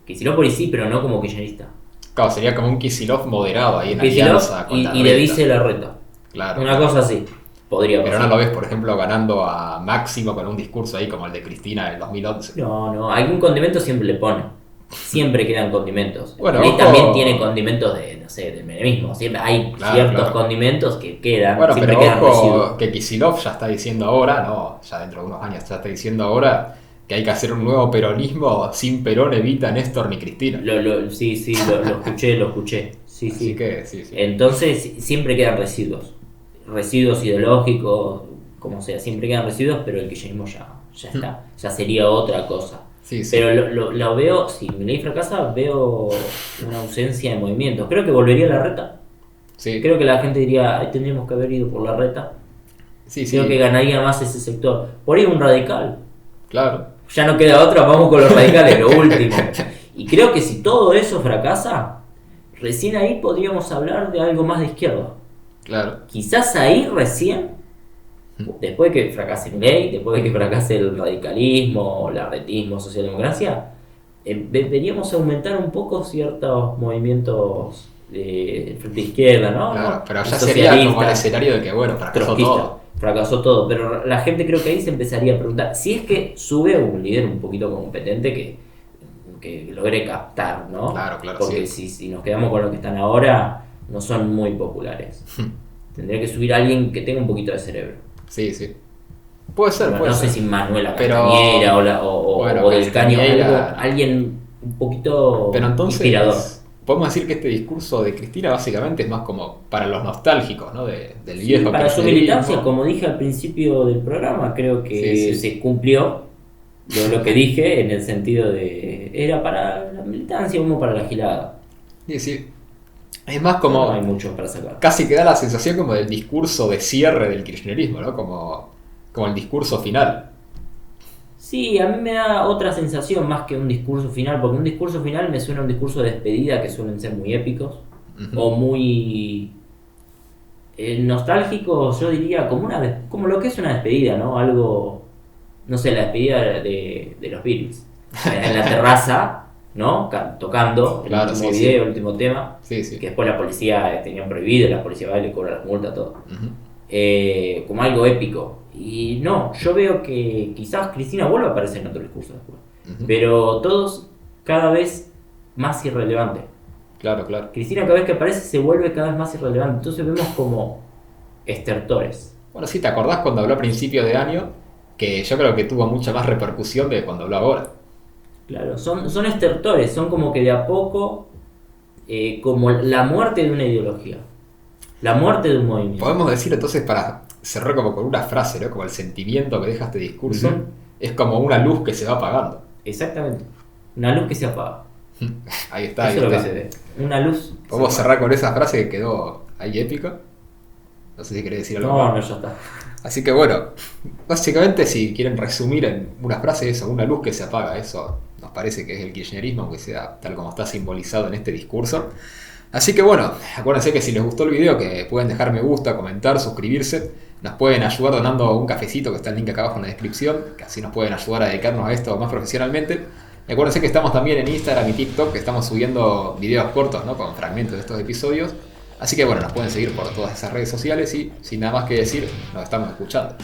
Kicillof por ahí sí, pero no como kirchnerista. Claro, sería como un Kicillof moderado ahí en Kicillof alianza con y la de reta. Vice la reta. Claro. Una cosa así. Podría Pero pasar. no lo ves, por ejemplo, ganando a Máximo con un discurso ahí como el de Cristina en el 2011. No, algún condimento siempre le pone. Siempre quedan condimentos. Bueno, Él ojo. también tiene condimentos de, no sé, del menemismo. Siempre hay Claro, ciertos claro. condimentos que quedan, Bueno, siempre pero quedan ojo residuos. que Kicillof ya está diciendo ahora, no, ya dentro de unos años ya está diciendo ahora que hay que hacer un nuevo peronismo sin Perón, Evita, Néstor ni Cristina. Sí, lo escuché. Sí, Así sí. que sí. Entonces siempre quedan residuos. Residuos ideológicos, como sea, siempre quedan residuos, pero el kirchnerismo ya está. Ya sería otra cosa. Sí. Pero lo veo, si Milei fracasa, veo una ausencia de movimientos. Creo que volvería a la reta. Sí. Creo que la gente diría, ay, tendríamos que haber ido por la reta. Sí. Creo que ganaría más ese sector. Por ahí un radical. Claro. Ya no queda otra, vamos con los radicales, lo último. Y creo que si todo eso fracasa, recién ahí podríamos hablar de algo más de izquierda. Claro. Quizás ahí recién, después de que fracase Milei, después de que fracase el radicalismo, el arretismo, socialdemocracia, deberíamos aumentar un poco ciertos movimientos de izquierda, ¿no? Claro, pero ya Socialista, sería como el escenario de que, bueno, fracasó trotskista, todo. fracasó todo, pero la gente creo que ahí se empezaría a preguntar, si es que sube un líder un poquito competente que logre captar, ¿no? Claro, Porque sí. si nos quedamos con lo que están ahora, no son muy populares. Tendría que subir a alguien que tenga un poquito de cerebro. Sí. Puede ser, No, puede no ser. sé si Manuela Pero- Castañera Bueno, o del Caño, Castañera- alguien un poquito Pero entonces, inspirador. podemos decir que este discurso de Cristina básicamente es más como para los nostálgicos, ¿no? Del Sí, viejo para su kirchnerismo. militancia, como dije al principio del programa, creo que Sí. se cumplió lo que dije en el sentido de era para la militancia como para la gilada. Sí. Es más como, No hay mucho para sacar. casi que da la sensación como del discurso de cierre del kirchnerismo, ¿no? Como el discurso final. Sí, a mí me da otra sensación más que un discurso final, porque un discurso final me suena a un discurso de despedida que suelen ser muy épicos Ujú. o muy nostálgicos, yo diría como lo que es una despedida, ¿no? Algo, no sé, la despedida de los Beatles en la terraza, ¿no? Tocando el Claro, último sí, video, sí. el último tema, Sí. que después la policía tenían prohibido, la policía va y le cobra las multas, todo. Ujú. Como algo épico. Y no, yo veo que quizás Cristina vuelva a aparecer en otro discurso después. Ujú. Pero todos cada vez más irrelevante. Claro. Cristina cada vez que aparece se vuelve cada vez más irrelevante. Entonces vemos como estertores. Bueno, sí, ¿te acordás cuando habló a principio de año? Que yo creo que tuvo mucha más repercusión de cuando habló ahora. Claro, son estertores, son como que de a poco, como la muerte de una ideología. La muerte de un movimiento. Podemos decir entonces, para cerrar como con una frase, ¿no? Como el sentimiento que deja este discurso, Ujú. es como una luz que se va apagando. Exactamente. Una luz que se apaga. Ahí está, Eso ahí es lo que está. se ve. Una luz. Podemos se cerrar con esa frase que quedó ahí épica. No sé si querés decir algo apaga. No, más. ya está. Así que bueno, básicamente si quieren resumir en una frase eso, una luz que se apaga, eso nos parece que es el kirchnerismo, aunque sea tal como está simbolizado en este discurso. Así que bueno, acuérdense que si les gustó el video que pueden dejar me gusta, comentar, suscribirse, nos pueden ayudar donando un cafecito que está el link acá abajo en la descripción, que así nos pueden ayudar a dedicarnos a esto más profesionalmente. Y acuérdense que estamos también en Instagram y TikTok, que estamos subiendo videos cortos, ¿no? Con fragmentos de estos episodios. Así que bueno, nos pueden seguir por todas esas redes sociales y sin nada más que decir, nos estamos escuchando.